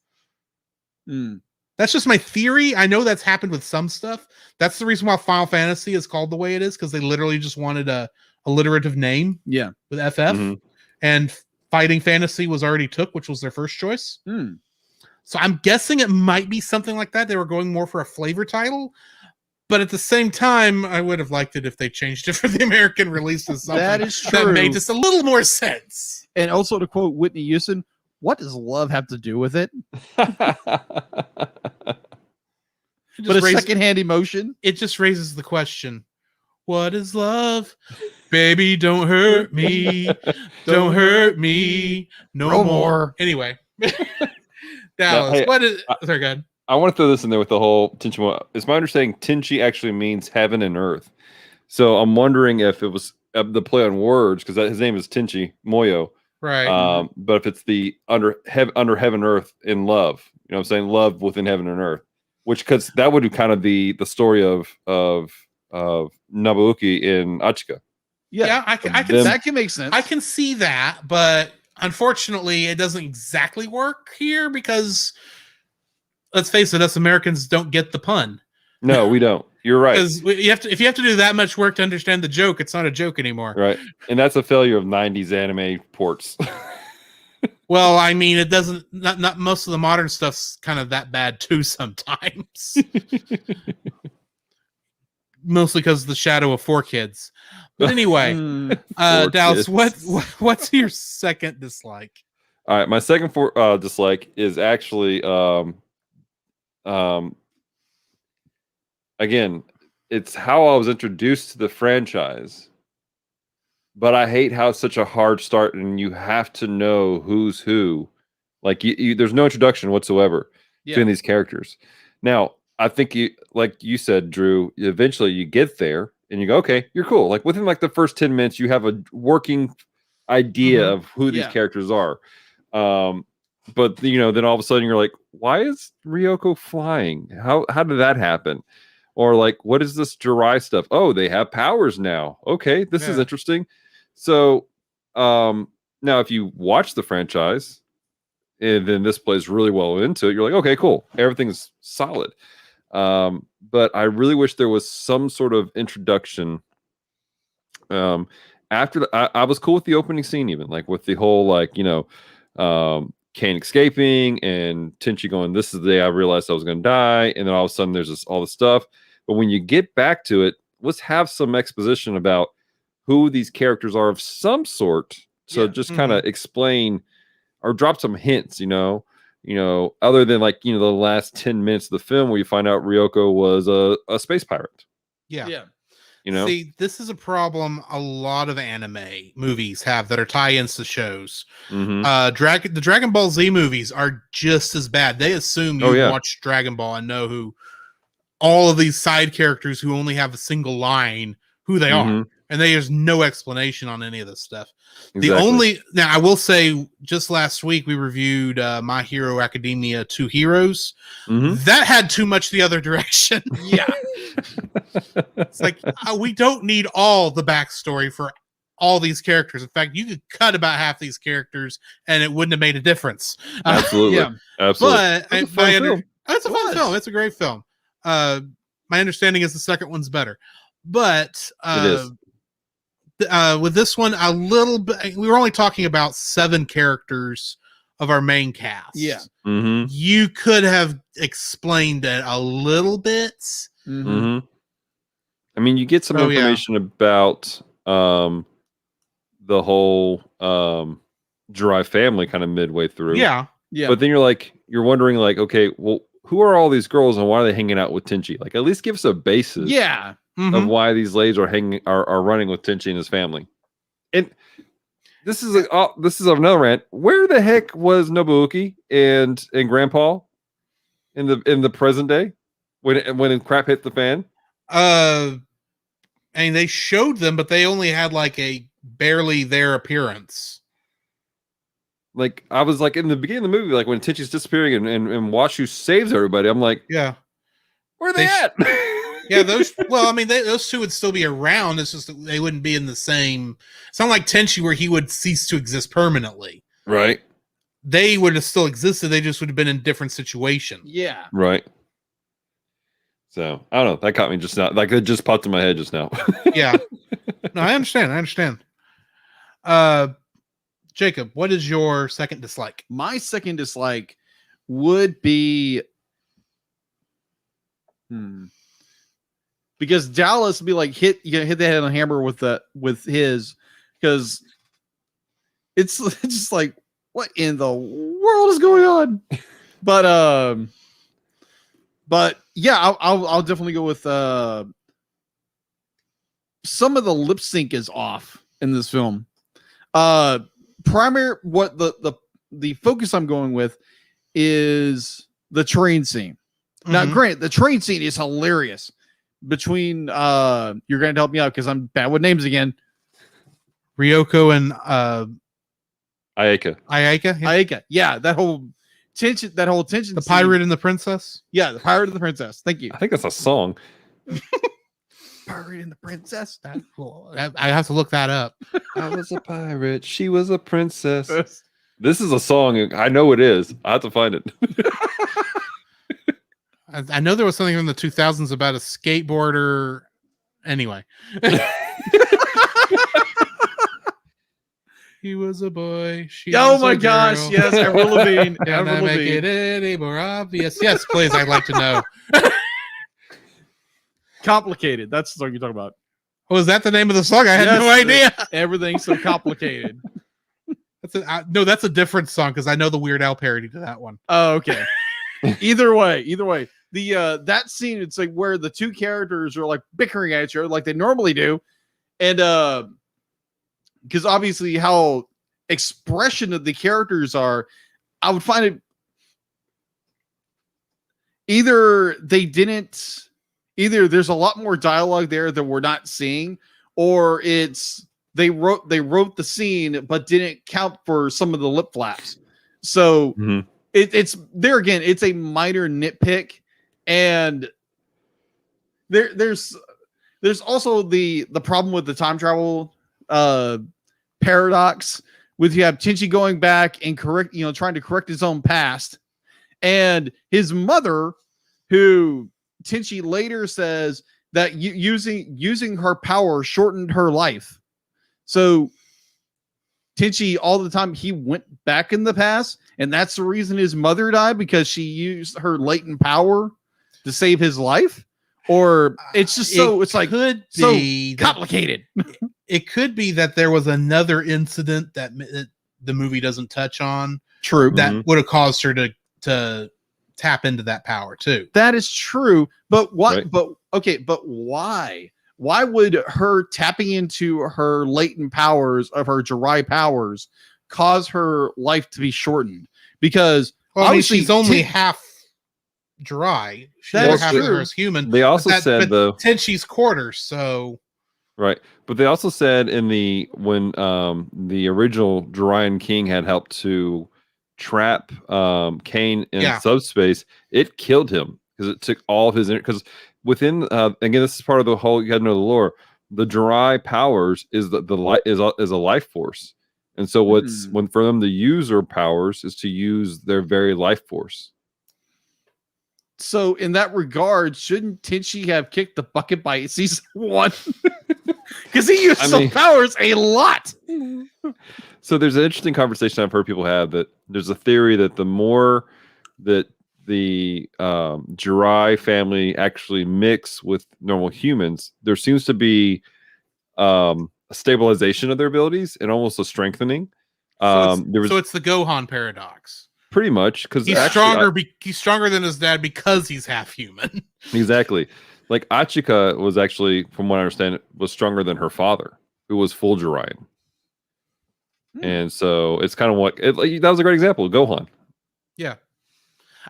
That's just my theory. I know that's happened with some stuff. That's the reason why Final Fantasy is called the way it is, because they literally just wanted a alliterative name. Yeah, with FF, and Fighting Fantasy was already took, which was their first choice. So I'm guessing it might be something like that. They were going more for a flavor title, but at the same time, I would have liked it if they changed it for the American release to something that is true. That made just a little more sense. And also, to quote Whitney Houston, what does love have to do with it? But a secondhand emotion? It just raises the question, what is love? Baby, don't hurt me. Don't hurt me. No more. Anyway. Dallas, hey, what is... Sorry, go ahead. I want to throw this in there with the whole Tenchi. It's my understanding Tenchi actually means heaven and earth. So I'm wondering if it was the play on words, because his name is Tenchi Muyo. Right. But if it's the under heaven, earth in love, you know what I'm saying? Love within heaven and earth, which, because that would be kind of the story of Nobuuki in Achika. Yeah, I can that can make sense. I can see that, but unfortunately, it doesn't exactly work here because let's face it, us Americans don't get the pun. No, we don't. You're right. Because if you have to do that much work to understand the joke, it's not a joke anymore. Right. And that's a failure of 90s anime ports. Well, I mean, it doesn't. Not most of the modern stuff's kind of that bad too. Sometimes, mostly because of the shadow of 4Kids. But anyway, Dallas, what's your second dislike? All right, my second dislike is actually again, it's how I was introduced to the franchise. But I hate how it's such a hard start, and you have to know who's who. Like there's no introduction whatsoever between these characters. Now, I think like you said, Drew, eventually you get there and you go, okay, you're cool. Like within like the first 10 minutes, you have a working idea of who these characters are. But then all of a sudden you're like, why is Ryoko flying? How did that happen? Or like, what is this Jirai stuff? Oh, they have powers now. Okay, this is interesting. So now if you watch the franchise and then this plays really well into it, you're like, okay, cool. Everything's solid. But I really wish there was some sort of introduction. After I was cool with the opening scene, even like with the whole Kane escaping and Tenchi going, this is the day I realized I was going to die. And then all of a sudden there's all this stuff. But when you get back to it, let's have some exposition about who these characters are of some sort. So just kind of explain or drop some hints, other than the last 10 minutes of the film where you find out Ryoko was a space pirate. Yeah. See, this is a problem a lot of anime movies have that are tie-ins to shows. The Dragon Ball Z movies are just as bad. They assume you watch Dragon Ball and know who all of these side characters who only have a single line, who they are. And there's no explanation on any of this stuff. Exactly. Now I will say, just last week we reviewed My Hero Academia 2 Heroes. That had too much the other direction. It's like we don't need all the backstory for all these characters. In fact, you could cut about half these characters and it wouldn't have made a difference. Absolutely. But it's a fun film. It's a great film. My understanding is the second one's better. But it is. With this one, a little bit, we were only talking about 7 characters of our main cast. You could have explained it a little bit. I mean, you get some information about the whole Jirai family kind of midway through. But then you're wondering okay, well, who are all these girls and why are they hanging out with Tenchi? Like, at least give us a basis. Of why these ladies are running with Tenchi and his family. And this is another rant. Where the heck was Nobuki and Grandpa in the present day when crap hit the fan? I mean, they showed them, but they only had a barely there appearance. Like, I was in the beginning of the movie, when Tenchi's disappearing and Washu saves everybody, I'm like, where are they at? Those. Well, I mean, those two would still be around. It's just that they wouldn't be in the same. It's not like Tenchi where he would cease to exist permanently. Right. They would have still existed. They just would have been in different situations. Right. So I don't know. That caught me just now. It just popped in my head just now. No, I understand. Jacob, what is your second dislike? My second dislike would be because Dallas would be hit the head on the hammer with his, because it's just what in the world is going on? But yeah, I'll definitely go with some of the lip sync is off in this film. What the focus I'm going with is the train scene. Now, granted, the train scene is hilarious. Between you're going to help me out because I'm bad with names again. Ryoko and Ayaka. Ayaka. Yeah, that whole tension. The pirate and the princess. Yeah, the pirate and the princess. Thank you. I think that's a song. Pirate and the princess. I have to look that up. I was a pirate. She was a princess. This is a song. I know it is. I have to find it. I know there was something in the 2000s about a skateboarder. Anyway. He was a boy. Oh my gosh! Yes, Avril Lavigne. Can Avril I make Lavigne. it any more obvious? Yes, please. I'd like to know. Complicated. That's the song you're talking about. Was that the name of the song? I had Yes, no idea. Everything's so complicated. No, that's a different song because I know the Weird Al parody to that one. Oh, okay. Either way, the that scene, it's like where the two characters are like bickering at each other like they normally do, and because obviously how expression of the characters are, I would find it either there's a lot more dialogue there that we're not seeing, or it's they wrote the scene but didn't count for some of the lip flaps. So it's there again, it's a minor nitpick, and there's also the problem with the time travel paradox with you have Tenchi going back and trying to correct his own past, and his mother, who Tenchi later says that using her power shortened her life. So Tenchi, all the time, he went back in the past, and that's the reason his mother died, because she used her latent power to save his life. Or it's just it's like could so be complicated. It could be that there was another incident that the movie doesn't touch on. True. That would have caused her to tap into that power too. That is true. But what? Right. But why? Why would her tapping into her latent powers of her Jirai powers cause her life to be shortened? Because obviously she's only half Jirai. She's That is half true. her as human. They also said though, Tenchi's quarters. So right, but they also said in when the original Jirian King had helped to trap Kane in subspace, it killed him because it took all of his because within again, this is part of the whole, you gotta know the lore. The Jirai powers is the light is a life force, and so when for them to use their powers is to use their very life force. So in that regard, shouldn't Tenchi have kicked the bucket by season 1? Because he used some powers a lot. So there's an interesting conversation I've heard people have, that there's a theory that the more that the Jirai family actually mix with normal humans, there seems to be a stabilization of their abilities and almost a strengthening. So it's the Gohan paradox. Pretty much, because he's stronger. He's stronger than his dad because he's half human. Exactly. Like Achika was actually, from what I understand, was stronger than her father, who was full Jiraiyan. And so it's kind of that was a great example of Gohan. Yeah,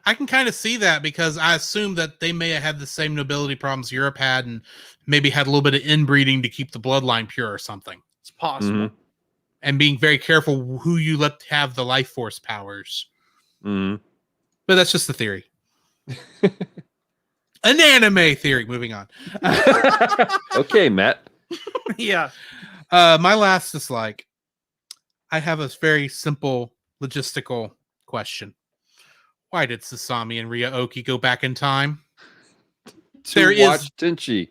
I can kind of see that, because I assume that they may have had the same nobility problems Europe had, and maybe had a little bit of inbreeding to keep the bloodline pure or something. It's possible. And being very careful who you let have the life force powers. But that's just the theory. An anime theory. Moving on. Okay, Matt. Yeah. My last dislike. I have a very simple logistical question. Why did Sasami and Ryo-Oki go back in time? Watch Tenchi.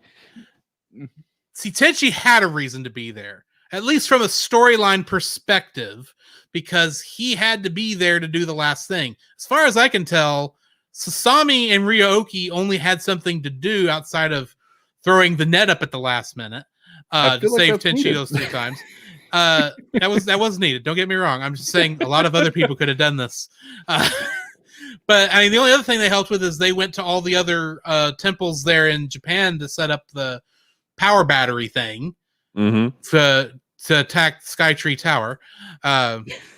See, Tenchi had a reason to be there, at least from a storyline perspective, because he had to be there to do the last thing. As far as I can tell, Sasami and Ryo-Oki only had something to do outside of throwing the net up at the last minute to save Tenchi those 3 times. That was needed. Don't get me wrong. I'm just saying a lot of other people could have done this. But I mean, the only other thing they helped with is they went to all the other temples there in Japan to set up the power battery thing to attack Skytree Tower.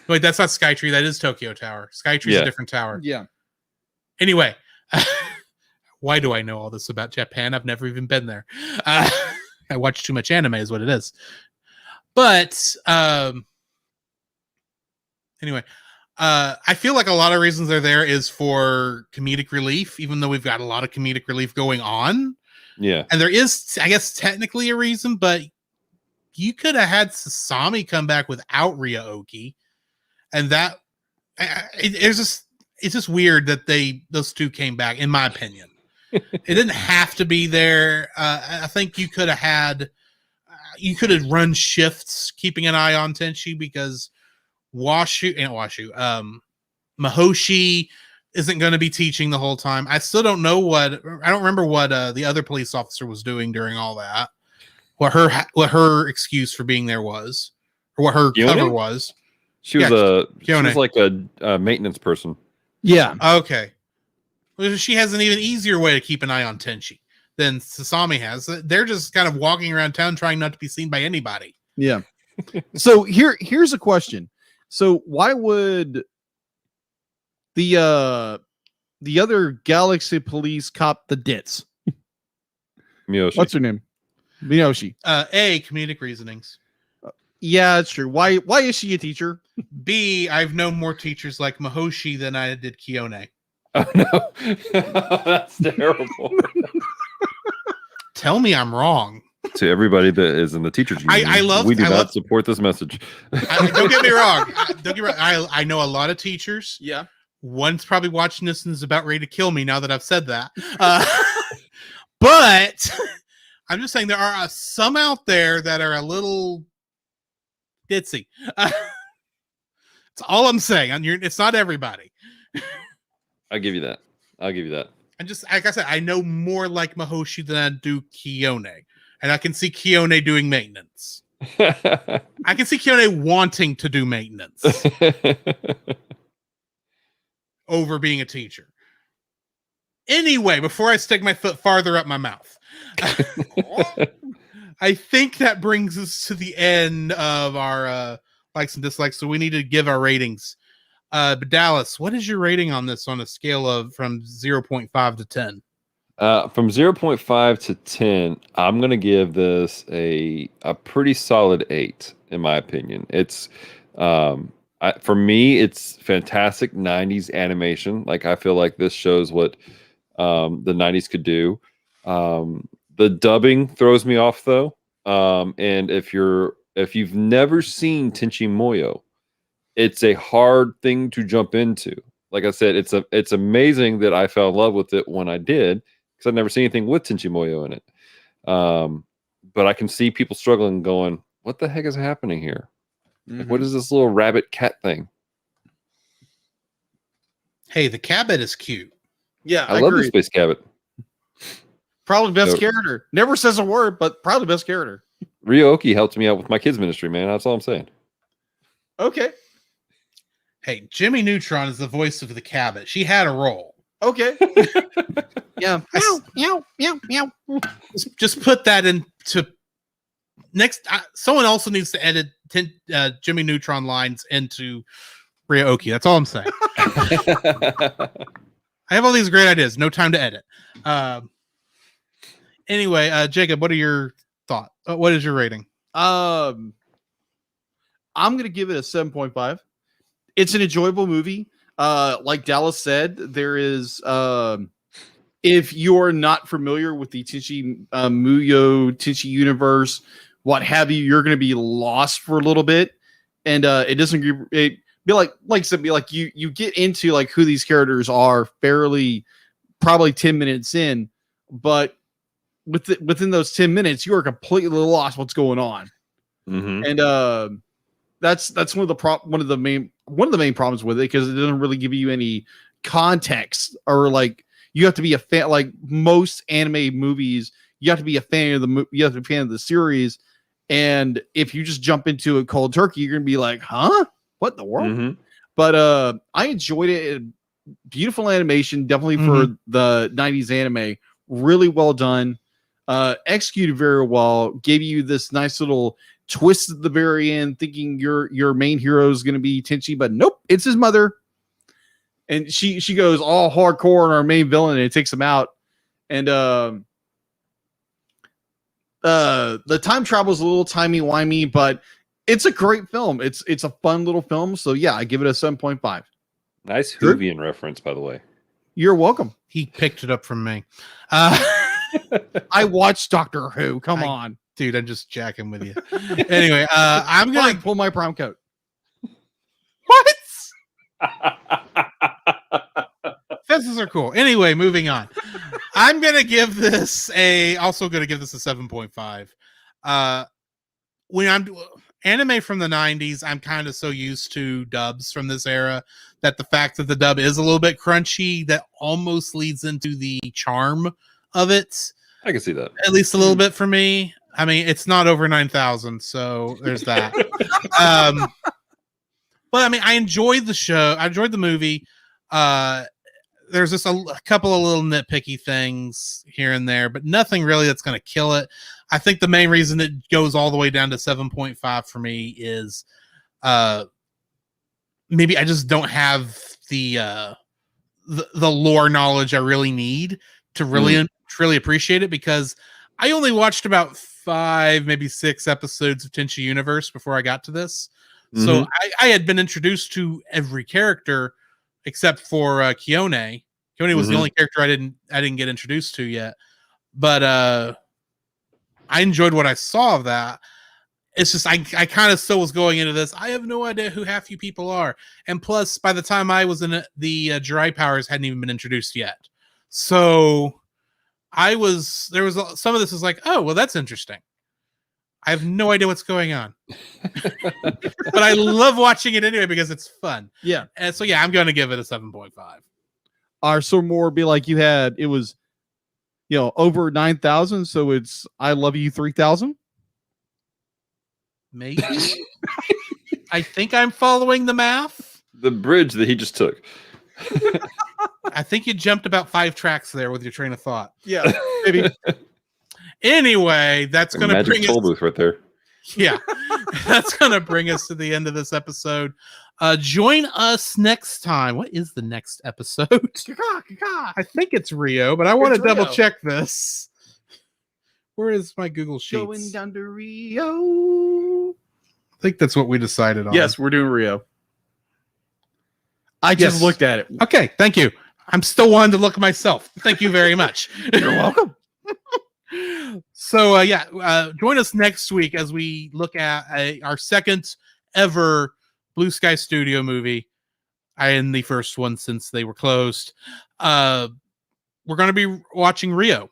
Wait, that's not Skytree. That is Tokyo Tower. Skytree's a different tower. Yeah. Anyway, why do I know all this about Japan? I've never even been there. I watch too much anime is what it is. But anyway, I feel like a lot of reasons they're there is for comedic relief, even though we've got a lot of comedic relief going on. Yeah. And there is, I guess, technically a reason, but you could have had Sasami come back without Ryo-Oki. And it's just weird that those two came back, in my opinion. It didn't have to be there. I think you could have run shifts keeping an eye on Tenchi, because Mahoshi isn't going to be teaching the whole time. I still don't know I don't remember what the other police officer was doing during all that. What her excuse for being there was, or what her cover was. She was like a maintenance person. Yeah. Okay. Well, she has an even easier way to keep an eye on Tenchi than Sasami has. They're just kind of walking around town trying not to be seen by anybody. Yeah. So here's a question. So why would the other Galaxy Police cop, the Ditz? Miyoshi. What's her name? Miyoshi. Comedic reasonings. Yeah, it's true. Why is she a teacher? B, I've known more teachers like Mahoshi than I did Kiyone. Oh no. That's terrible. Tell me I'm wrong. To everybody that is in the teachers union, we do not support this message. Don't get me wrong. I know a lot of teachers. Yeah. One's probably watching this and is about ready to kill me now that I've said that. But I'm just saying there are some out there that are a little ditzy. That's all I'm saying. It's not everybody. I'll give you that. And just like I said, I know more like Mahoshi than I do Kiyone. And I can see Kiyone doing maintenance. I can see Kiyone wanting to do maintenance over being a teacher. Anyway, before I stick my foot farther up my mouth, I think that brings us to the end of our likes and dislikes. So we need to give our ratings. But Dallas, what is your rating on this on a scale of from 0.5 to 10? From 0.5 to 10, I'm going to give this a pretty solid 8, in my opinion. It's, for me, it's fantastic 90s animation. Like, I feel like this shows what the 90s could do. The dubbing throws me off, though. And if you've never seen Tenchi Muyo, it's a hard thing to jump into. Like I said, it's amazing that I fell in love with it when I did, because I've never seen anything with Tenchi Muyo in it. But I can see people struggling, going, "What the heck is happening here? Mm-hmm. Like, what is this little rabbit cat thing?" Hey, the Cabot is cute. Yeah, I love the Space Cabot. Probably best character. Never says a word, but probably best character. Ryoki helped me out with my kids ministry, man. That's all I'm saying. Okay. Hey, Jimmy Neutron is the voice of the Cabot. She had a role. Okay. Yeah. Meow, meow, meow, meow. Just put that into next. Someone also needs to edit Jimmy Neutron lines into Ryoki. That's all I'm saying. I have all these great ideas. No time to edit. Anyway, Jacob, what are your thoughts? What is your rating? I'm going to give it a 7.5. It's an enjoyable movie. Like Dallas said, there is, if you're not familiar with the Tenchi Muyo, Tenchi universe, what have you, you're going to be lost for a little bit. And it doesn't be like I said, be like you get into like who these characters are fairly, probably 10 minutes in, but within those 10 minutes, you are completely lost what's going on. Mm-hmm. And that's one of the main problems with it, because it doesn't really give you any context, or like you have to be a fan. Like most anime movies, you have to be a fan of you have to be a fan of the series, and if you just jump into it cold turkey, you're gonna be like, huh, what in the world? Mm-hmm. But I enjoyed it. Beautiful animation, definitely for the 90s anime. Really well done, executed very well. Gave you this nice little twist at the very end, thinking your main hero is going to be Tenchi, but nope, it's his mother. And she goes all hardcore on our main villain, and it takes him out. And the time travel is a little timey-wimey, but it's a great film. It's a fun little film. So yeah, I give it a 7.5. Nice Whovian reference, by the way. You're welcome. He picked it up from me. I watched Doctor Who. Come on. Dude, I'm just jacking with you. Anyway, I'm going to pull my brown coat. What? Fences are cool. Anyway, moving on. I'm gonna give this a 7.5. When I'm anime from the 90s, I'm kind of so used to dubs from this era that the fact that the dub is a little bit crunchy, that almost leads into the charm of it. I can see that. At least a little bit for me. I mean, it's not over 9,000, so there's that. But I mean, I enjoyed the show. I enjoyed the movie. There's just a couple of little nitpicky things here and there, but nothing really that's going to kill it. I think the main reason it goes all the way down to 7.5 for me is maybe I just don't have the lore knowledge I really need to really appreciate it, because I only watched about 5, maybe 6 episodes of Tenchi Universe before I got to this. So I had been introduced to every character except for Kione. Kione was the only character I didn't get introduced to yet. But I enjoyed what I saw of that. It's just I kind of still was going into this. I have no idea who half you people are. And plus, by the time I was in it, the dry powers hadn't even been introduced yet. So some of this is like, oh, well, that's interesting. I have no idea what's going on. But I love watching it anyway because it's fun. Yeah. And so, yeah, I'm going to give it a 7.5. Or so more be like it was, over 9,000. So it's I Love You 3,000. Maybe. I think I'm following the math. The bridge that he just took. I think you jumped about 5 tracks there with your train of thought. Yeah, maybe. Anyway, that's going to bring magic toll booth right there. Yeah, that's going to bring us to the end of this episode. Join us next time. What is the next episode? I think it's Rio, but I want to double check this. Where is my Google Sheets? Going down to Rio. I think that's what we decided on. Yes, we're doing Rio. I just looked at it. Okay, thank you. I'm still wanting to look myself. Thank you very much. You're welcome. So, join us next week as we look at our second ever Blue Sky Studio movie, and the first one since they were closed. We're going to be watching Rio,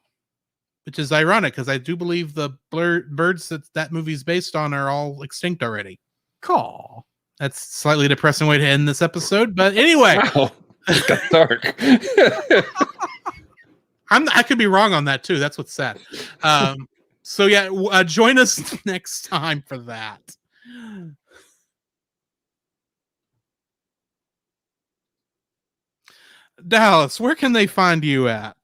which is ironic because I do believe the birds that movie's based on are all extinct already. Call. That's a slightly depressing way to end this episode, but anyway. Wow, it got dark. I could be wrong on that too. That's what's sad. Join us next time for that. Dallas, where can they find you at?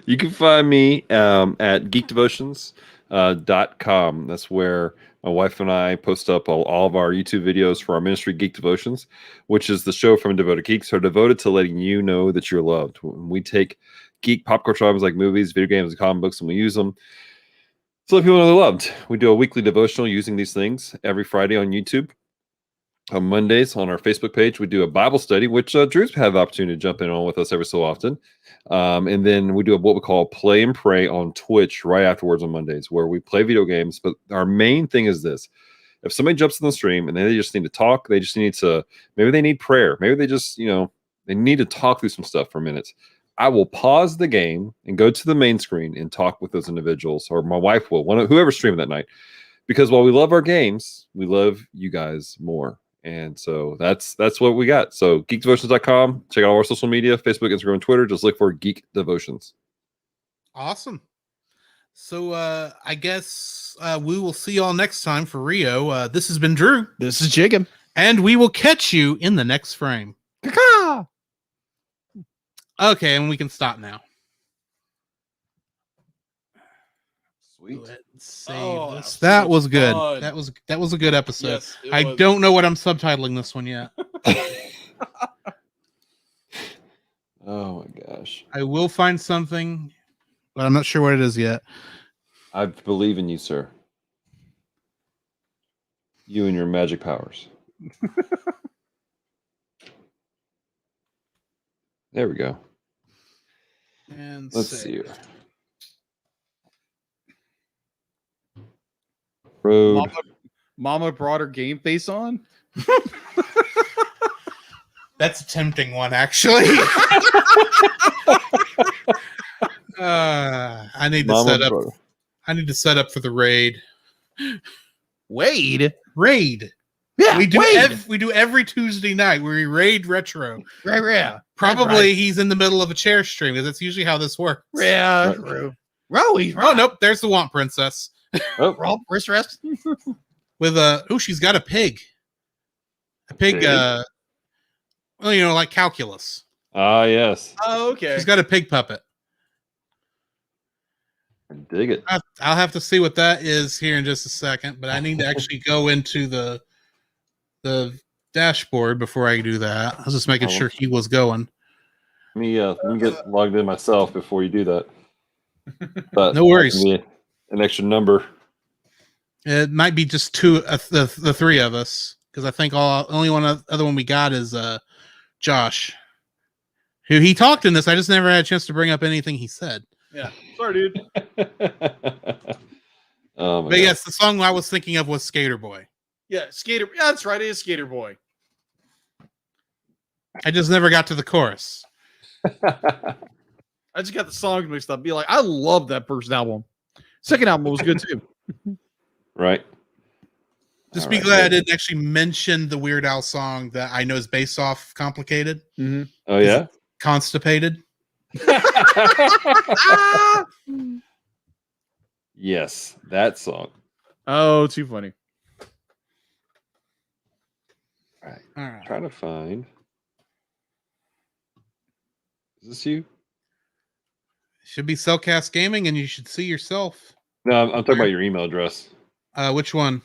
You can find me at geekdevotions.com. That's where my wife and I post up all of our YouTube videos for our ministry, Geek Devotions, which is the show from Devoted Geeks, are devoted to letting you know that you're loved. We take geek pop culture items like movies, video games, and comic books, and we use them to let people know they're loved. We do a weekly devotional using these things every Friday on YouTube. On Mondays on our Facebook page, we do a Bible study, which Drew's had the opportunity to jump in on with us every so often. And then we do what we call Play and Pray on Twitch right afterwards on Mondays, where we play video games. But our main thing is this. If somebody jumps in the stream and they just need to talk, maybe they need prayer. Maybe they just, they need to talk through some stuff for a minute. I will pause the game and go to the main screen and talk with those individuals, or my wife will, whoever's streaming that night. Because while we love our games, we love you guys more. And so that's what we got. So geekdevotions.com. Check out all our social media, Facebook, Instagram, and Twitter. Just look for Geek Devotions. Awesome. So I guess we will see y'all next time for Rio. This has been Drew. This is Jiggum. And we will catch you in the next frame. Caca! Okay, and we can stop now. Sweet. Let's save this. That was good. Fun. That was a good episode. Yes, I don't know what I'm subtitling this one yet. Oh my gosh. I will find something, but I'm not sure what it is yet. I believe in you, sir. You and your magic powers. There we go. And let's see here. Road. Mama brought her game face on. That's a tempting one, actually. I need to Mama, set up. brother. I need to set up for the raid. Wade. Raid. Yeah, We do. Wade. We do every Tuesday night where we raid retro. Yeah. Probably he's in the middle of a chair stream because that's usually how this works. Yeah. Right. True. He's Oh right. nope, there's the Womp Princess Oh, Roll, wrist rest. with a. Oh, she's got a pig. A pig. Pig? Well, like calculus. yes. Oh, okay. She's got a pig puppet. I dig it. I'll have to see what that is here in just a second, but I need to actually go into the dashboard before I do that. I was just making sure he was going. Let me get logged in myself before you do that. But No worries. that can be an extra number. It might be just two, the three of us, because I think only other one we got is Josh, who he talked in this. I just never had a chance to bring up anything he said. Yeah. Sorry, dude. Oh my But God. yes, the song I was thinking of was Skater Boy. Yeah, Skater. Yeah, that's right. It is Skater Boy. I just never got to the chorus. I just got the songs mixed up. Be like, I love that first album. Second album was good too. Right. Just All be right, glad I good. didn't actually mention the Weird Al song that I know is based off Complicated, Mm-hmm. Oh yeah. Constipated. Yes, that song. Oh, too funny. All right. All right. Trying to find. Is this you? Should be Cellcast Gaming, and you should see yourself. No, I'm talking about your email address. Which one?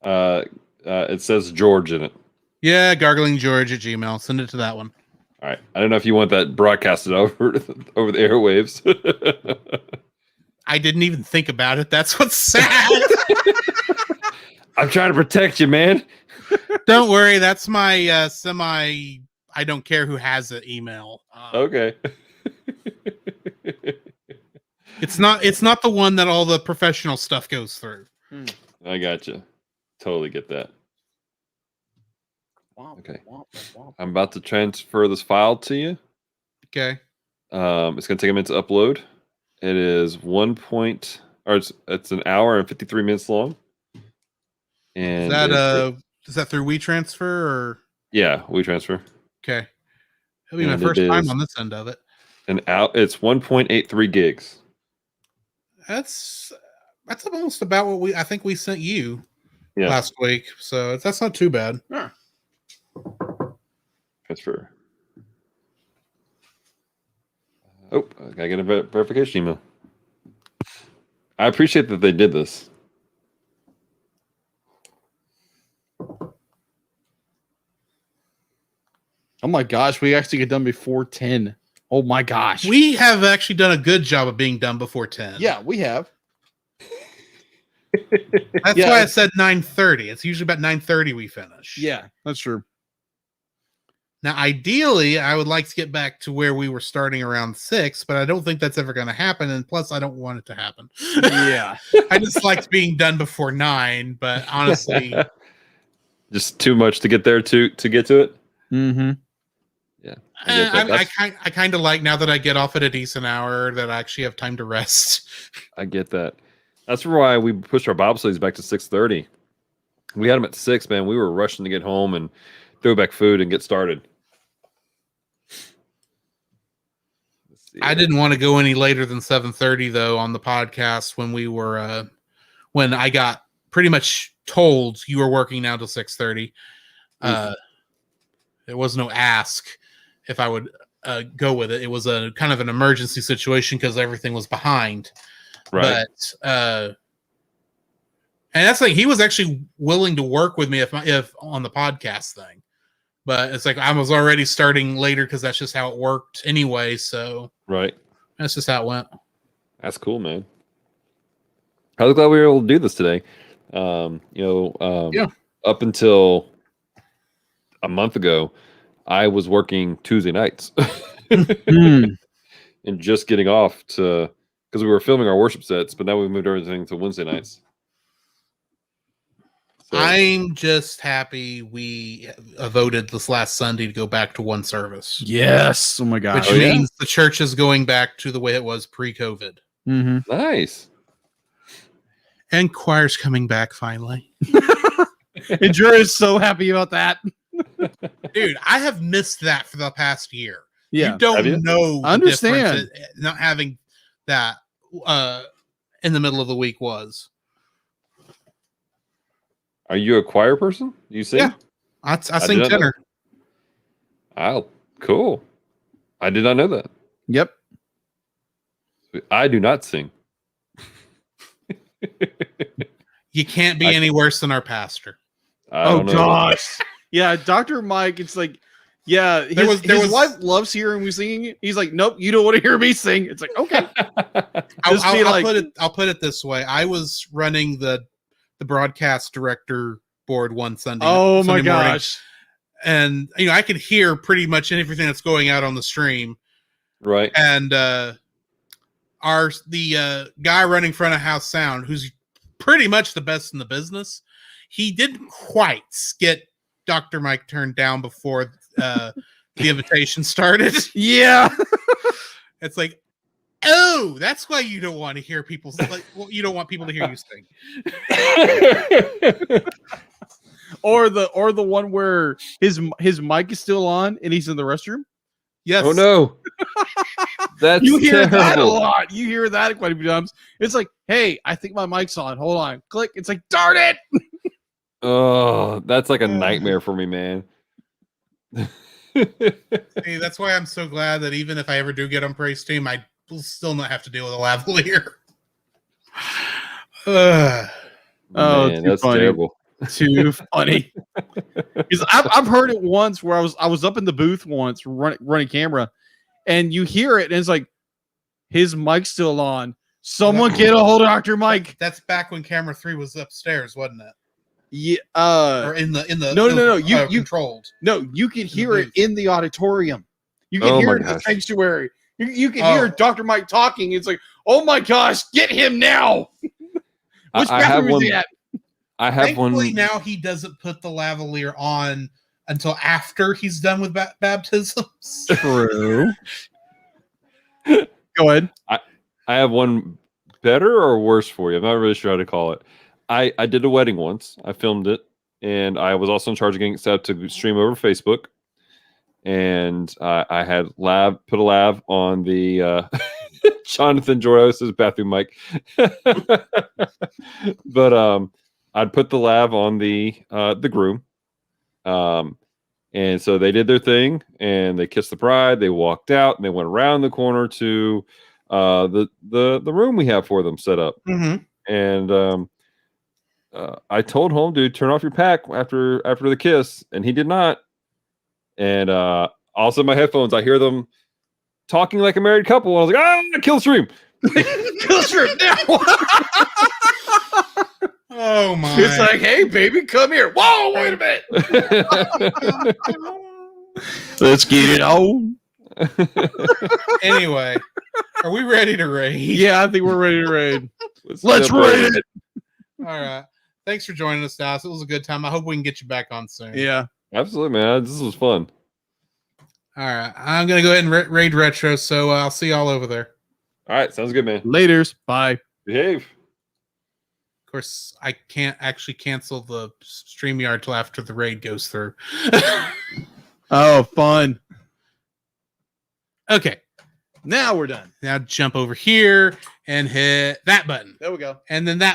It says George in it. Yeah, Gargling George at Gmail. Send it to that one. All right. I don't know if you want that broadcasted over the airwaves. I didn't even think about it. That's what's sad. I'm trying to protect you, man. Don't worry. That's my semi. I don't care who has it email. Okay. It's not the one that all the professional stuff goes through. I got you. Totally get that. Wow. Okay. Wow, wow. I'm about to transfer this file to you. Okay. It's going to take a minute to upload. It is it's an hour and 53 minutes long. And Is that through WeTransfer or? yeah, WeTransfer. Okay. It'll be my And first it time is- on this end of it. It's 1.83 gigs. That's almost about what I think we sent you Yeah. last week. So that's not too bad. Transfer. Oh, I gotta get a verification email. I appreciate that they did this. Oh my gosh, we actually get done before 10. Oh my gosh. We have actually done a good job of being done before 10. Yeah, we have. That's Yeah. why I said 9:30. It's usually about 9:30 we finish. Yeah, that's true. Now, ideally, I would like to get back to where we were starting around 6, but I don't think that's ever going to happen. And plus, I don't want it to happen. Yeah. I just liked being done before 9, but honestly, Just too much to get there to get to it. Mm-hmm. Yeah, I get that. I kind of like now that I get off at a decent hour that I actually have time to rest. I get that. That's why we pushed our Bible studies back to 6:30. We had them at 6, man. We were rushing to get home and throw back food and get started. Let's see. I didn't want to go any later than 7:30 though on the podcast when we were when I got pretty much told you were working now till 6:30. There was no ask if I would go with it. It was a kind of an emergency situation because everything was behind. Right. But and that's like he was actually willing to work with me if on the podcast thing. But it's like I was already starting later because that's just how it worked anyway. So Right. that's just how it went. That's cool, man. I was glad we were able to do this today. Yeah. Up until a month ago, I was working Tuesday nights and just getting off because we were filming our worship sets, but now we moved everything to Wednesday nights. So, I'm just happy we voted this last Sunday to go back to one service, Yes. Oh my gosh. which yeah? means the church is going back to the way it was pre-COVID. Mm-hmm. Nice. And choir's coming back finally. And Drew is so happy about that. Dude, I have missed that for the past year. Yeah. You don't Have you? know the Understand. difference that not having that in the middle of the week was. Are you a choir person? You sing? Yeah. I sing did not know. tenor. Oh, cool. I did not know that. Yep. I do not sing. You can't be any worse than our pastor. I don't know about that. Yeah, Dr. Mike, it's like, yeah, his wife loves hearing me singing. He's like, nope, you don't want to hear me sing. It's like, okay. I'll put it this way. I was running the broadcast director board one Sunday. Oh my Sunday morning, gosh. and I could hear pretty much everything that's going out on the stream. Right. And the guy running front of house sound, who's pretty much the best in the business, he didn't quite get Dr. Mike turned down before the invitation started. Yeah. It's like, oh, that's why you don't want to hear people you don't want people to hear you sing. Or the one where his mic is still on and he's in the restroom. Yes. Oh no. That's You hear terrible. that a lot. You hear that quite a few times. It's like, hey, I think my mic's on. Hold on. Click. It's like, darn it. Oh, that's like a nightmare for me, man. Hey, that's why I'm so glad that even if I ever do get on Praise Team, I will still not have to deal with a lavalier. Man, too that's funny. terrible. Too funny. Because I've heard it once where I was up in the booth once running camera, and you hear it, and it's like, his mic's still on. Someone get a hold of Dr. Mike. That's back when camera 3 was upstairs, wasn't it? Yeah. Or in the No. You controlled. No, you can hear it in the auditorium. You can Oh hear my it in the gosh. sanctuary. You can hear Dr. Mike talking. It's like, oh my gosh, get him now. Which I have bathroom is one. he at? I have Thankfully, one. now he doesn't put the lavalier on until after he's done with baptisms. True. Go ahead. I have one better or worse for you. I'm not really sure how to call it. I did a wedding once. I filmed it, and I was also in charge of getting it set up to stream over Facebook. And I had put a lav on the Jonathan Joyce's bathroom mic. But I'd put the lav on the groom. And so they did their thing, and they kissed the bride. They walked out, and they went around the corner to the room we have for them set up. Mm-hmm. And I told home, dude, turn off your pack after the kiss, and he did not. And also my headphones, I hear them talking like a married couple. And I was like, kill stream. Kill strip now. Oh my! It's like, hey, baby, come here. Whoa, wait a minute. Let's get it on. Anyway, are we ready to raid? Yeah, I think we're ready to raid. Let's raid it. All right. Thanks for joining us, Dallas. It was a good time. I hope we can get you back on soon. Yeah. Absolutely, man. This was fun. All right. I'm going to go ahead and raid retro, so I'll see y'all over there. All right. Sounds good, man. Laters. Bye. Behave. Of course, I can't actually cancel the StreamYard till after the raid goes through. Oh, fun. Okay. Now we're done. Now jump over here and hit that button. There we go. And then that